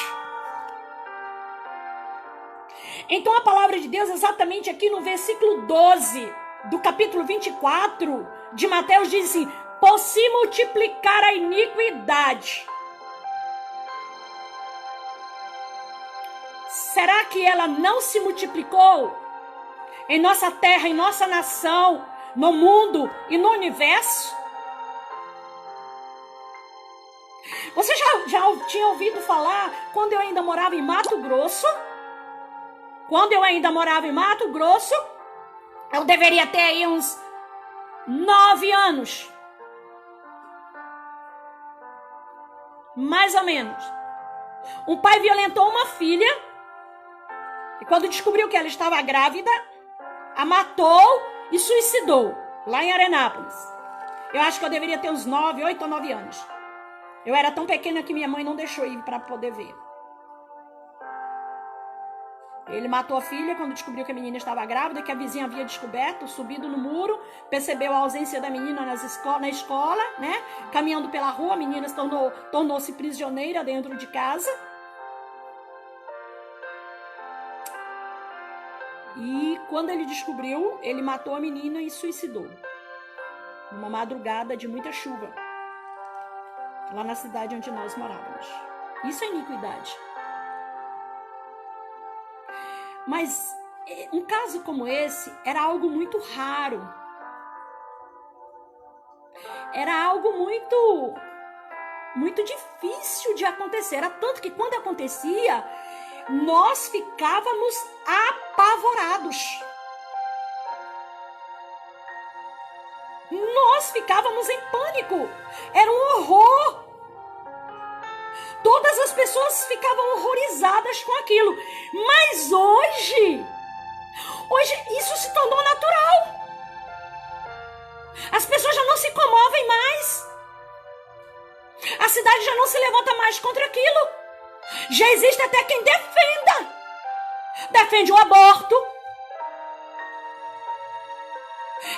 Então a palavra de Deus, exatamente aqui no versículo 12 do capítulo 24 de Mateus, diz assim: por se multiplicar a iniquidade. Será que ela não se multiplicou em nossa terra, em nossa nação, no mundo e no universo? Você já tinha ouvido falar, quando eu ainda morava em Mato Grosso? Eu deveria ter aí uns 9 anos. Mais ou menos. Um pai violentou uma filha. E quando descobriu que ela estava grávida, a matou e suicidou. Lá em Arenápolis. Eu acho que eu deveria ter uns 8 ou 9 anos. Eu era tão pequena que minha mãe não deixou ir para poder ver. Ele matou a filha quando descobriu que a menina estava grávida, que a vizinha havia descoberto, subido no muro, percebeu a ausência da menina na escola, né? Caminhando pela rua, a menina tornou-se prisioneira dentro de casa. E quando ele descobriu, ele matou a menina e suicidou. Numa madrugada de muita chuva, lá na cidade onde nós morávamos. Isso é iniquidade. Mas um caso como esse era algo muito raro. Era algo muito difícil de acontecer. Era tanto que quando acontecia, nós ficávamos apavorados. Nós ficávamos em pânico. Era um horror. Todas as pessoas ficavam horrorizadas com aquilo. Mas hoje isso se tornou natural. As pessoas já não se comovem mais. A cidade já não se levanta mais contra aquilo. Já existe até quem defende o aborto.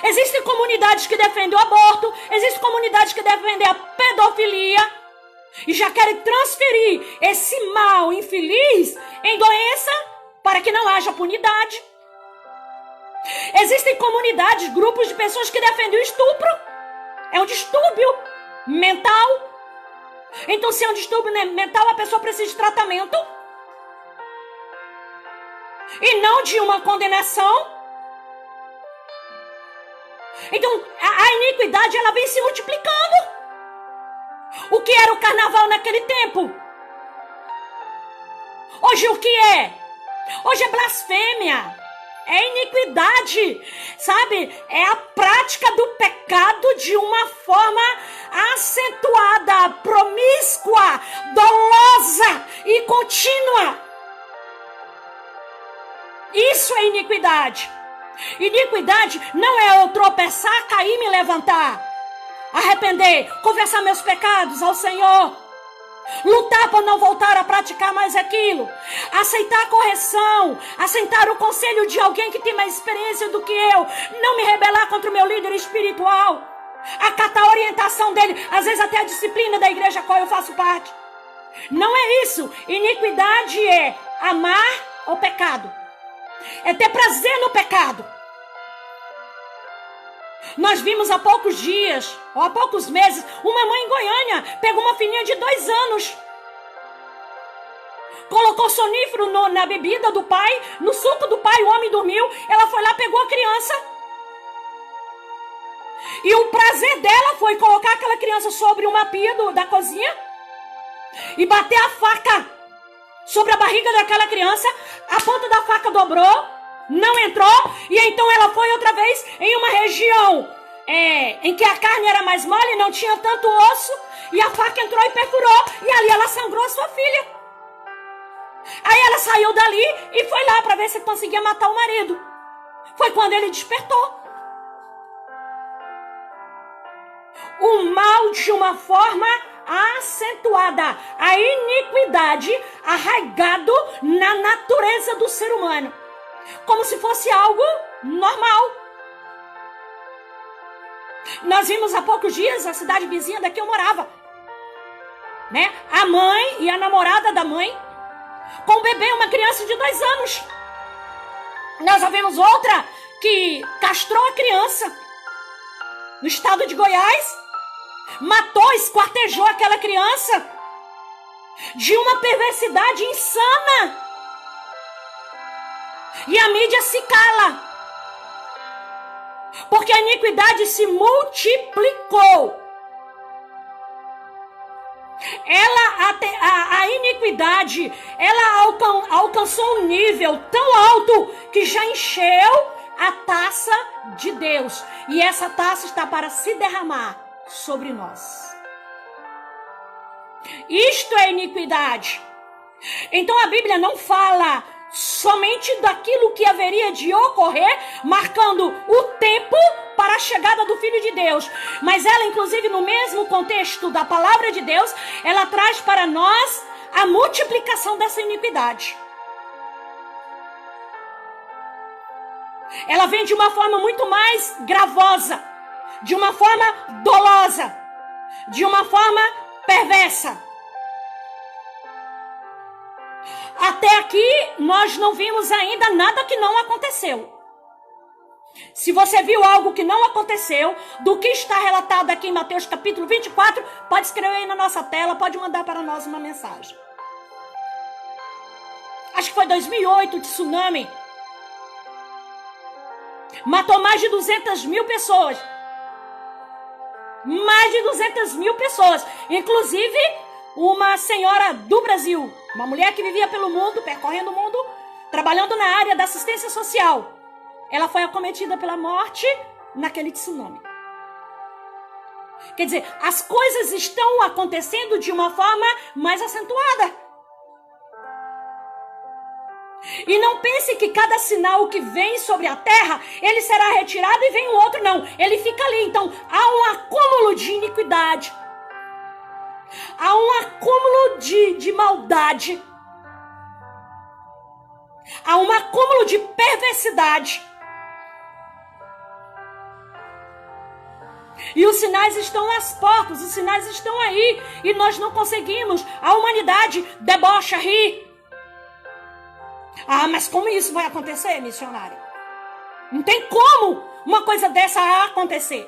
Existem comunidades que defendem o aborto. Existem comunidades que defendem a pedofilia. E já querem transferir esse mal infeliz em doença para que não haja punidade. Existem comunidades, grupos de pessoas que defendem o estupro. É um distúrbio mental. Então, se é um distúrbio mental, a pessoa precisa de tratamento. E não de uma condenação. Então, a iniquidade, ela vem se multiplicando. O que era o carnaval naquele tempo? Hoje o que é? Hoje é blasfêmia. É iniquidade. Sabe? É a prática do pecado de uma forma acentuada, promíscua, dolosa e contínua. Isso é iniquidade. Iniquidade não é eu tropeçar, cair e me levantar. Arrepender, confessar meus pecados ao Senhor, lutar por não voltar a praticar mais aquilo, aceitar a correção, aceitar o conselho de alguém que tem mais experiência do que eu, não me rebelar contra o meu líder espiritual, acatar a orientação dele, às vezes até a disciplina da igreja a qual eu faço parte. Não é isso. Iniquidade é amar o pecado, é ter prazer no pecado. Nós vimos há poucos dias, ou há poucos meses, uma mãe em Goiânia pegou uma filhinha de 2 anos, colocou sonífero na bebida do pai, no suco do pai, o homem dormiu, ela foi lá, pegou a criança, e o prazer dela foi colocar aquela criança sobre uma pia da cozinha, e bater a faca sobre a barriga daquela criança, a ponta da faca dobrou, não entrou, e então ela foi outra vez em uma região em que a carne era mais mole, não tinha tanto osso, e a faca entrou e perfurou, e ali ela sangrou a sua filha. Aí ela saiu dali e foi lá para ver se conseguia matar o marido. Foi quando ele despertou. O mal de uma forma acentuada, a iniquidade arraigado na natureza do ser humano, como se fosse algo normal. Nós vimos há poucos dias a cidade vizinha daqui eu morava, né? A mãe e a namorada da mãe com o bebê, uma criança de 2 anos. Nós já vimos outra que castrou a criança no estado de Goiás, matou, esquartejou aquela criança de uma perversidade insana. E a mídia se cala, porque a iniquidade se multiplicou. A iniquidade, ela alcançou um nível tão alto que já encheu a taça de Deus. E essa taça está para se derramar sobre nós. Isto é iniquidade. Então a Bíblia não fala somente daquilo que haveria de ocorrer, marcando o tempo para a chegada do Filho de Deus. Mas ela, inclusive, no mesmo contexto da palavra de Deus, ela traz para nós a multiplicação dessa iniquidade. ela vem de uma forma muito mais gravosa, de uma forma dolosa, de uma forma perversa. Até aqui, nós não vimos ainda nada que não aconteceu. Se você viu algo que não aconteceu, do que está relatado aqui em Mateus capítulo 24, pode escrever aí na nossa tela, pode mandar para nós uma mensagem. Acho que foi 2008, o tsunami. Matou mais de 200 mil pessoas. Mais de 200 mil pessoas. Inclusive, uma senhora do Brasil. Uma mulher que vivia pelo mundo, percorrendo o mundo, trabalhando na área da assistência social. Ela foi acometida pela morte naquele tsunami. Quer dizer, as coisas estão acontecendo de uma forma mais acentuada. E não pense que cada sinal que vem sobre a terra, ele será retirado e vem o outro, não. Ele fica ali. Então, há um acúmulo de iniquidade. Há um acúmulo de maldade. Há um acúmulo de perversidade. E os sinais estão às portas, os sinais estão aí. E nós não conseguimos. A humanidade debocha, ri. Ah, mas como isso vai acontecer, missionário? Não tem como uma coisa dessa acontecer.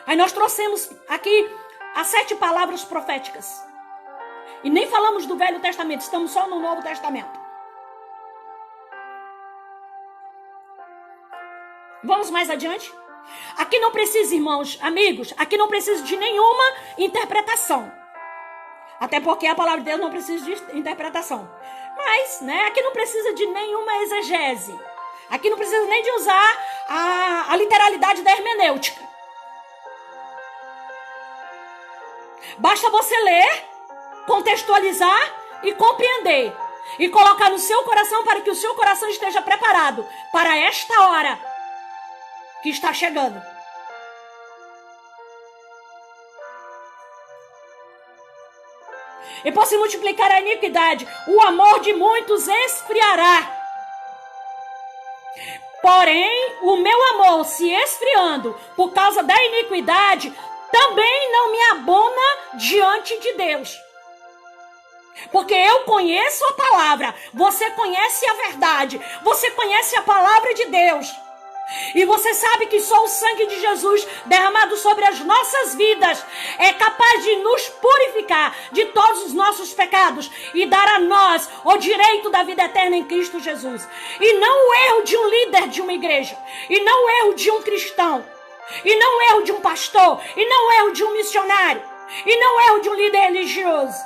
Aí nós trouxemos aqui as 7 palavras proféticas. E nem falamos do Velho Testamento, estamos só no Novo Testamento. Vamos mais adiante? Aqui não precisa, irmãos, amigos, aqui não precisa de nenhuma interpretação. Até porque a palavra de Deus não precisa de interpretação. Mas, aqui não precisa de nenhuma exegese. Aqui não precisa nem de usar a literalidade da hermenêutica. Basta você ler, contextualizar e compreender. E colocar no seu coração para que o seu coração esteja preparado para esta hora que está chegando. E por se multiplicar a iniquidade, o amor de muitos esfriará. Porém, o meu amor se esfriando por causa da iniquidade, também não me abona diante de Deus. Porque eu conheço a palavra, você conhece a verdade, você conhece a palavra de Deus. E você sabe que só o sangue de Jesus derramado sobre as nossas vidas é capaz de nos purificar de todos os nossos pecados e dar a nós o direito da vida eterna em Cristo Jesus. E não o erro de um líder de uma igreja, e não o erro de um cristão, e não o erro de um pastor, e não o erro de um missionário, e não o erro de um líder religioso.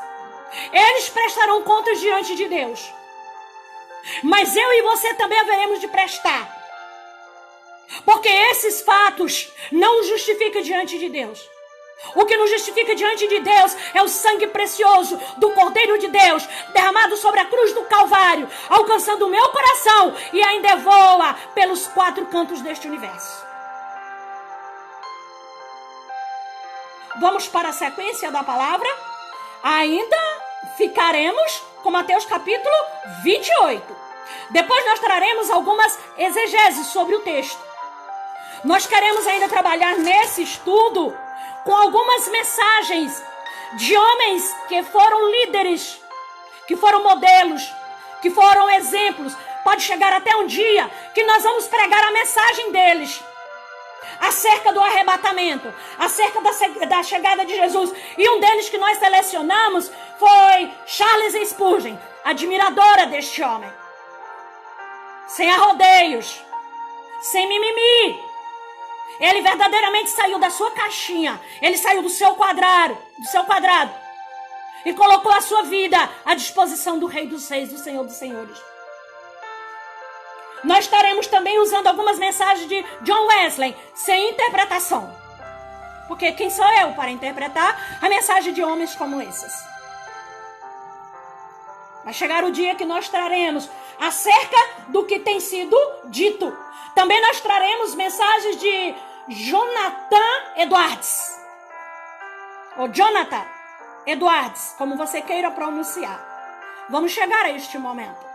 Eles prestarão contas diante de Deus. Mas eu e você também haveremos de prestar. Porque esses fatos não nos justificam diante de Deus. O que nos justifica diante de Deus é o sangue precioso do Cordeiro de Deus, derramado sobre a cruz do Calvário, alcançando o meu coração e ainda voa pelos 4 cantos deste universo. Vamos para a sequência da palavra. Ainda ficaremos com Mateus capítulo 28. Depois nós traremos algumas exegeses sobre o texto. Nós queremos ainda trabalhar nesse estudo com algumas mensagens de homens que foram líderes, que foram modelos, que foram exemplos. Pode chegar até um dia que nós vamos pregar a mensagem deles acerca do arrebatamento, acerca da chegada de Jesus. E um deles que nós selecionamos foi Charles Spurgeon, admiradora deste homem. Sem arrodeios, sem mimimi. Ele verdadeiramente saiu da sua caixinha. Ele saiu do seu quadrado. E colocou a sua vida à disposição do Rei dos Reis, do Senhor dos Senhores. Nós estaremos também usando algumas mensagens de John Wesley, sem interpretação. Porque quem sou eu para interpretar a mensagem de homens como esses? Vai chegar o dia que nós traremos acerca do que tem sido dito. Também nós traremos mensagens de Jonathan Edwards. Ou Jonathan Edwards, como você queira pronunciar. Vamos chegar a este momento.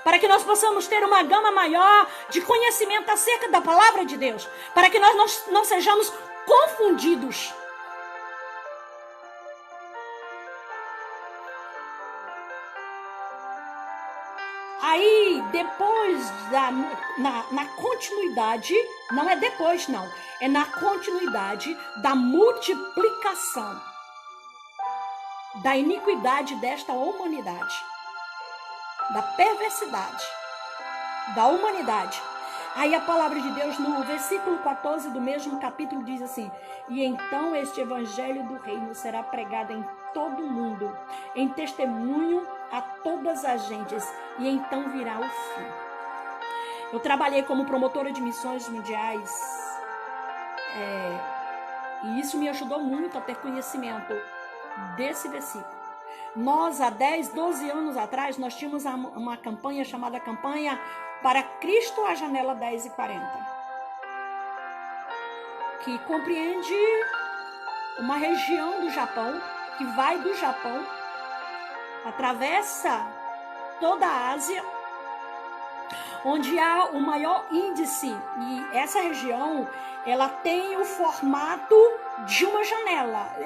para que nós possamos ter uma gama maior de conhecimento acerca da palavra de Deus, para que nós não sejamos confundidos. Aí, depois, na continuidade, não é depois não, é na continuidade da multiplicação da iniquidade desta humanidade, da perversidade da humanidade. Aí a palavra de Deus no versículo 14 do mesmo capítulo diz assim: e então este evangelho do reino será pregado em todo o mundo, em testemunho a todas as gentes, e então virá o fim. Eu trabalhei como promotora de missões mundiais, e isso me ajudou muito a ter conhecimento desse versículo. Nós, há 10, 12 anos atrás, nós tínhamos uma campanha chamada Campanha para Cristo, a Janela 10:40, que compreende uma região do Japão, que vai do Japão, atravessa toda a Ásia, onde há o maior índice, e essa região, ela tem o formato de uma janela.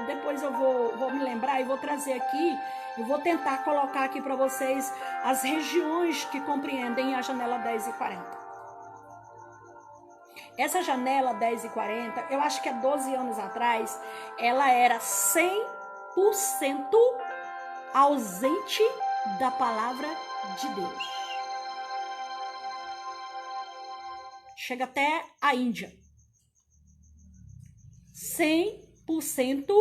Depois eu vou me lembrar e vou trazer aqui, eu vou tentar colocar aqui para vocês as regiões que compreendem a janela 10:40. Essa janela 10:40, eu acho que há 12 anos atrás, ela era 100% ausente da palavra de Deus. Chega até a Índia. 100%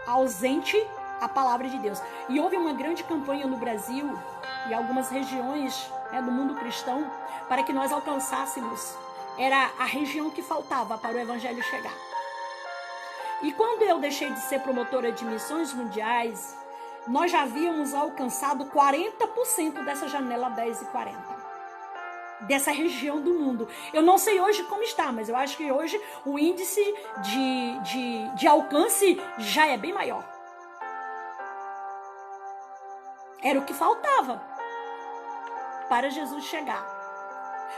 ausente a palavra de Deus. E houve uma grande campanha no Brasil e algumas regiões do mundo cristão para que nós alcançássemos. Era a região que faltava para o evangelho chegar. E quando eu deixei de ser promotora de missões mundiais, nós já havíamos alcançado 40% dessa janela 10:40. Dessa região do mundo. Eu não sei hoje como está, mas eu acho que hoje o índice de alcance já é bem maior. Era o que faltava para Jesus chegar.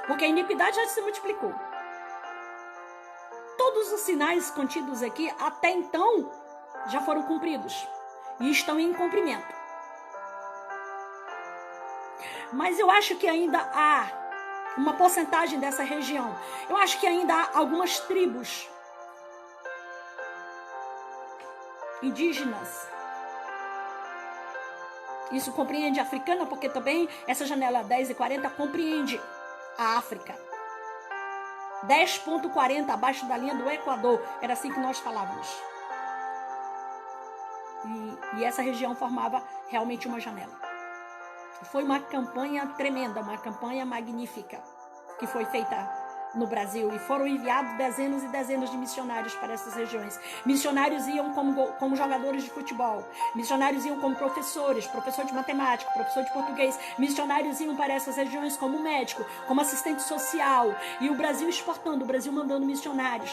Porque a iniquidade já se multiplicou. Todos os sinais contidos aqui, até então, já foram cumpridos. E estão em cumprimento. Mas eu acho que ainda há uma porcentagem dessa região. Eu acho que ainda há algumas tribos indígenas. Isso compreende a africana, porque também essa janela 10:40 compreende a África. 10,40 abaixo da linha do Equador. Era assim que nós falávamos. E essa região formava realmente uma janela. Foi uma campanha tremenda, uma campanha magnífica que foi feita no Brasil, e foram enviados dezenas e dezenas de missionários para essas regiões. Missionários iam como jogadores de futebol, missionários iam como professores, professor de matemática, professor de português, missionários iam para essas regiões como médico, como assistente social, e o Brasil exportando, o Brasil mandando missionários.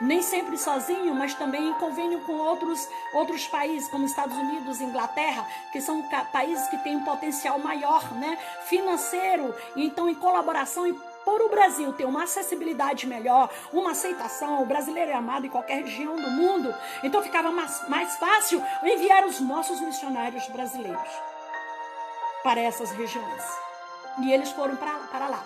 Nem sempre sozinho, mas também em convênio com outros países, como Estados Unidos e Inglaterra, que são países que têm um potencial maior, financeiro, e então em colaboração e por o Brasil ter uma acessibilidade melhor, uma aceitação, o brasileiro é amado em qualquer região do mundo, então ficava mais fácil enviar os nossos missionários brasileiros para essas regiões. E eles foram para lá.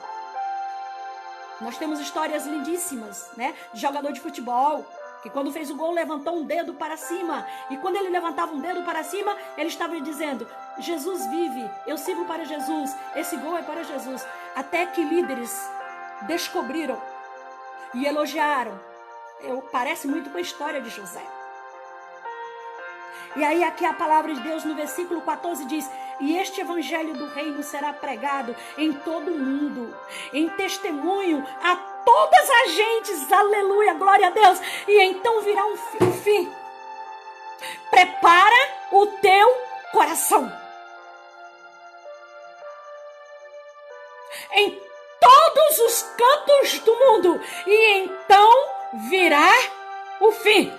Nós temos histórias lindíssimas, de jogador de futebol, que quando fez o gol levantou um dedo para cima. E quando ele levantava um dedo para cima, ele estava dizendo: Jesus vive, eu sirvo para Jesus, esse gol é para Jesus. Até que líderes descobriram e elogiaram. Parece muito com a história de José. E aí aqui a palavra de Deus no versículo 14 diz: e este evangelho do reino será pregado em todo o mundo, em testemunho a todas as gentes, aleluia, glória a Deus, e então virá um fim. Prepara o teu coração. Em todos os cantos do mundo, e então virá o fim.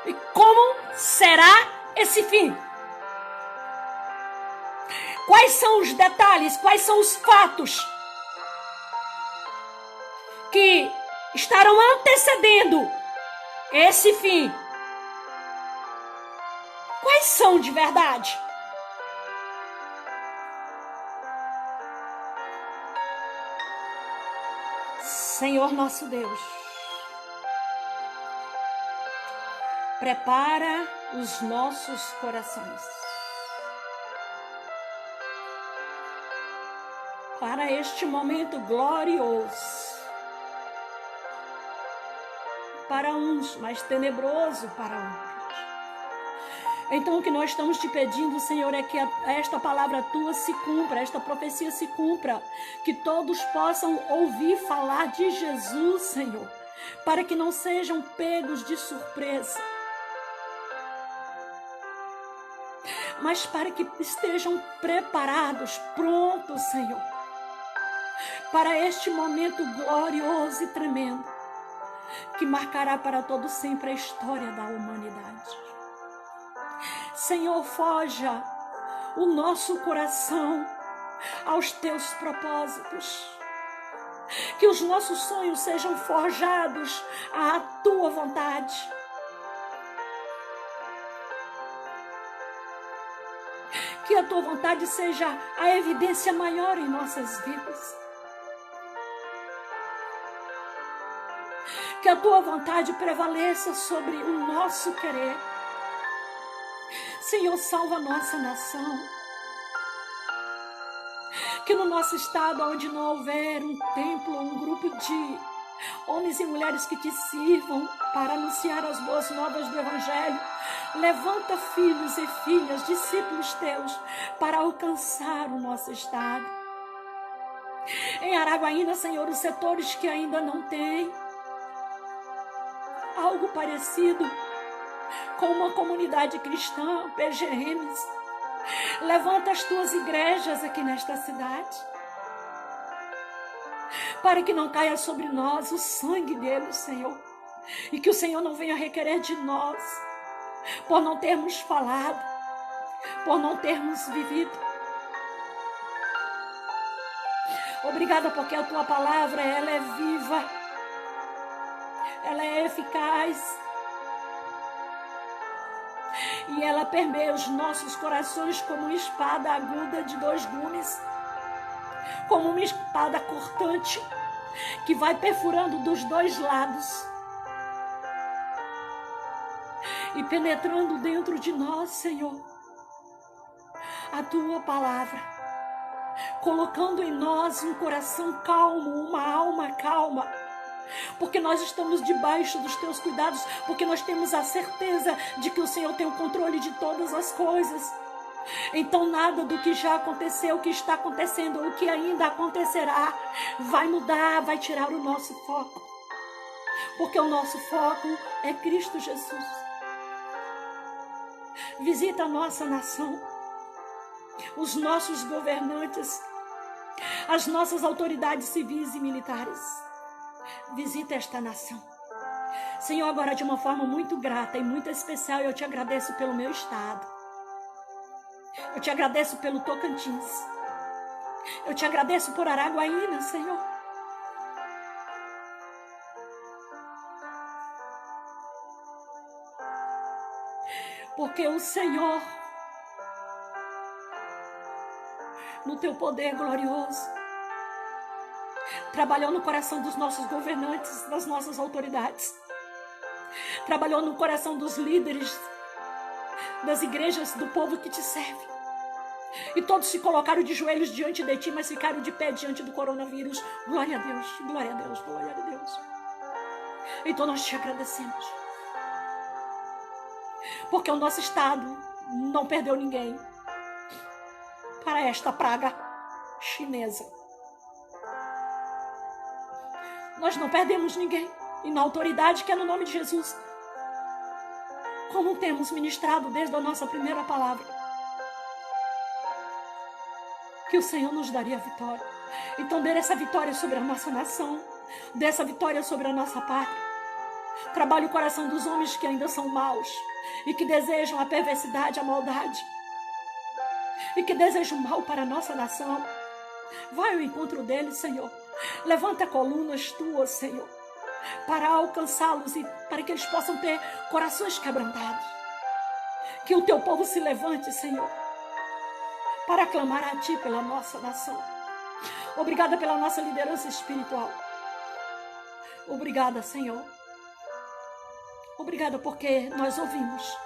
E como será esse fim? Quais são os detalhes, quais são os fatos que estarão antecedendo esse fim? Quais são de verdade? Senhor nosso Deus, prepara os nossos corações para este momento glorioso, para uns, mas tenebroso para outros. Então o que nós estamos te pedindo, Senhor, é que esta palavra tua se cumpra, esta profecia se cumpra, que todos possam ouvir falar de Jesus, Senhor, para que não sejam pegos de surpresa, mas para que estejam preparados, prontos, Senhor, para este momento glorioso e tremendo, que marcará para todo sempre a história da humanidade. Senhor, forja o nosso coração aos teus propósitos, que os nossos sonhos sejam forjados à tua vontade, que a tua vontade seja a evidência maior em nossas vidas, que a tua vontade prevaleça sobre o nosso querer. Senhor, salva a nossa nação, que no nosso estado, onde não houver um templo, um grupo de homens e mulheres que te sirvam para anunciar as boas novas do Evangelho, levanta filhos e filhas, discípulos teus, para alcançar o nosso estado. Em Araguaína, Senhor, os setores que ainda não têm algo parecido com uma comunidade cristã, PGMs, levanta as tuas igrejas aqui nesta cidade, para que não caia sobre nós o sangue deles, Senhor, e que o Senhor não venha requerer de nós, por não termos falado, por não termos vivido. Obrigada porque a tua palavra, ela é viva, ela é eficaz, e ela permeia os nossos corações como uma espada aguda de 2 gumes, como uma espada cortante que vai perfurando dos 2 lados e penetrando dentro de nós, Senhor, a tua palavra, colocando em nós um coração calmo, uma alma calma, porque nós estamos debaixo dos teus cuidados, porque nós temos a certeza de que o Senhor tem o controle de todas as coisas. Então nada do que já aconteceu, o que está acontecendo, o que ainda acontecerá, vai mudar, vai tirar o nosso foco, porque o nosso foco é Cristo Jesus. Visita a nossa nação, os nossos governantes, as nossas autoridades civis e militares. Visita esta nação. Senhor, agora de uma forma muito grata e muito especial, eu te agradeço pelo meu estado. Eu te agradeço pelo Tocantins. Eu te agradeço por Araguaína, Senhor. Porque o Senhor, no teu poder glorioso, trabalhou no coração dos nossos governantes, das nossas autoridades. Trabalhou no coração dos líderes das igrejas do povo que te serve. E todos se colocaram de joelhos diante de ti, mas ficaram de pé diante do coronavírus. Glória a Deus, glória a Deus, glória a Deus. Então nós te agradecemos, porque o nosso estado não perdeu ninguém para esta praga chinesa. Nós não perdemos ninguém, e na autoridade que é no nome de Jesus, como temos ministrado desde a nossa primeira palavra, que o Senhor nos daria a vitória. Então dê essa vitória sobre a nossa nação, dê essa vitória sobre a nossa pátria. Trabalhe o coração dos homens que ainda são maus e que desejam a perversidade, a maldade. e que desejam mal para a nossa nação. Vai ao encontro deles, Senhor. Levanta colunas tuas, Senhor, para alcançá-los e para que eles possam ter corações quebrantados. Que o teu povo se levante, Senhor, para clamar a ti pela nossa nação. Obrigada pela nossa liderança espiritual. Obrigada, Senhor. Obrigada porque nós ouvimos.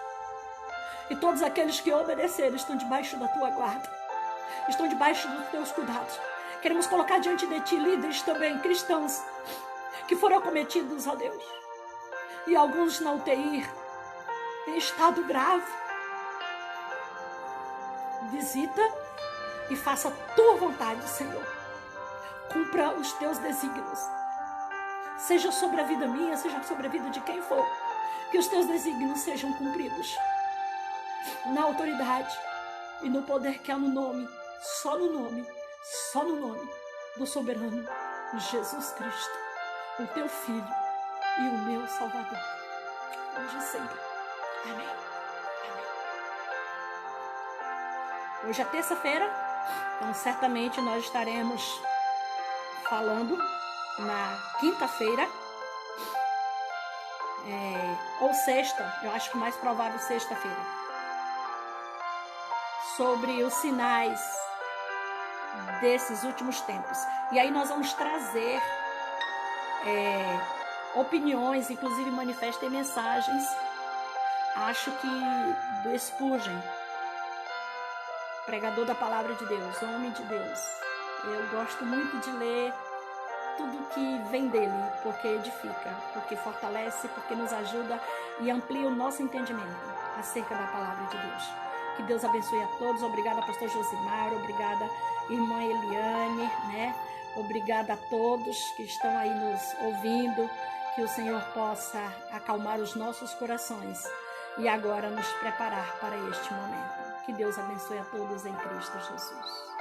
E todos aqueles que obedeceram estão debaixo da tua guarda. Estão debaixo dos teus cuidados. Queremos colocar diante de ti líderes também, cristãos, que foram acometidos, ó Deus. E alguns na UTI, em estado grave. Visita e faça a tua vontade, Senhor. Cumpra os teus desígnios. Seja sobre a vida minha, seja sobre a vida de quem for. Que os teus desígnios sejam cumpridos. Na autoridade e no poder que há no nome, só no nome do soberano Jesus Cristo, o teu Filho e o meu Salvador, hoje e sempre. Amém. Amém. Hoje é terça-feira, então certamente nós estaremos falando na quinta-feira, ou sexta, eu acho que mais provável sexta-feira, sobre os sinais desses últimos tempos. E aí nós vamos trazer opiniões, inclusive manifestem mensagens, acho que do Spurgeon, pregador da palavra de Deus, homem de Deus. Eu gosto muito de ler tudo que vem dele, porque edifica, porque fortalece, porque nos ajuda e amplia o nosso entendimento acerca da palavra de Deus. Que Deus abençoe a todos. Obrigada, pastor Josimar. Obrigada, irmã Eliane, né? Obrigada a todos que estão aí nos ouvindo. Que o Senhor possa acalmar os nossos corações e agora nos preparar para este momento. Que Deus abençoe a todos em Cristo Jesus.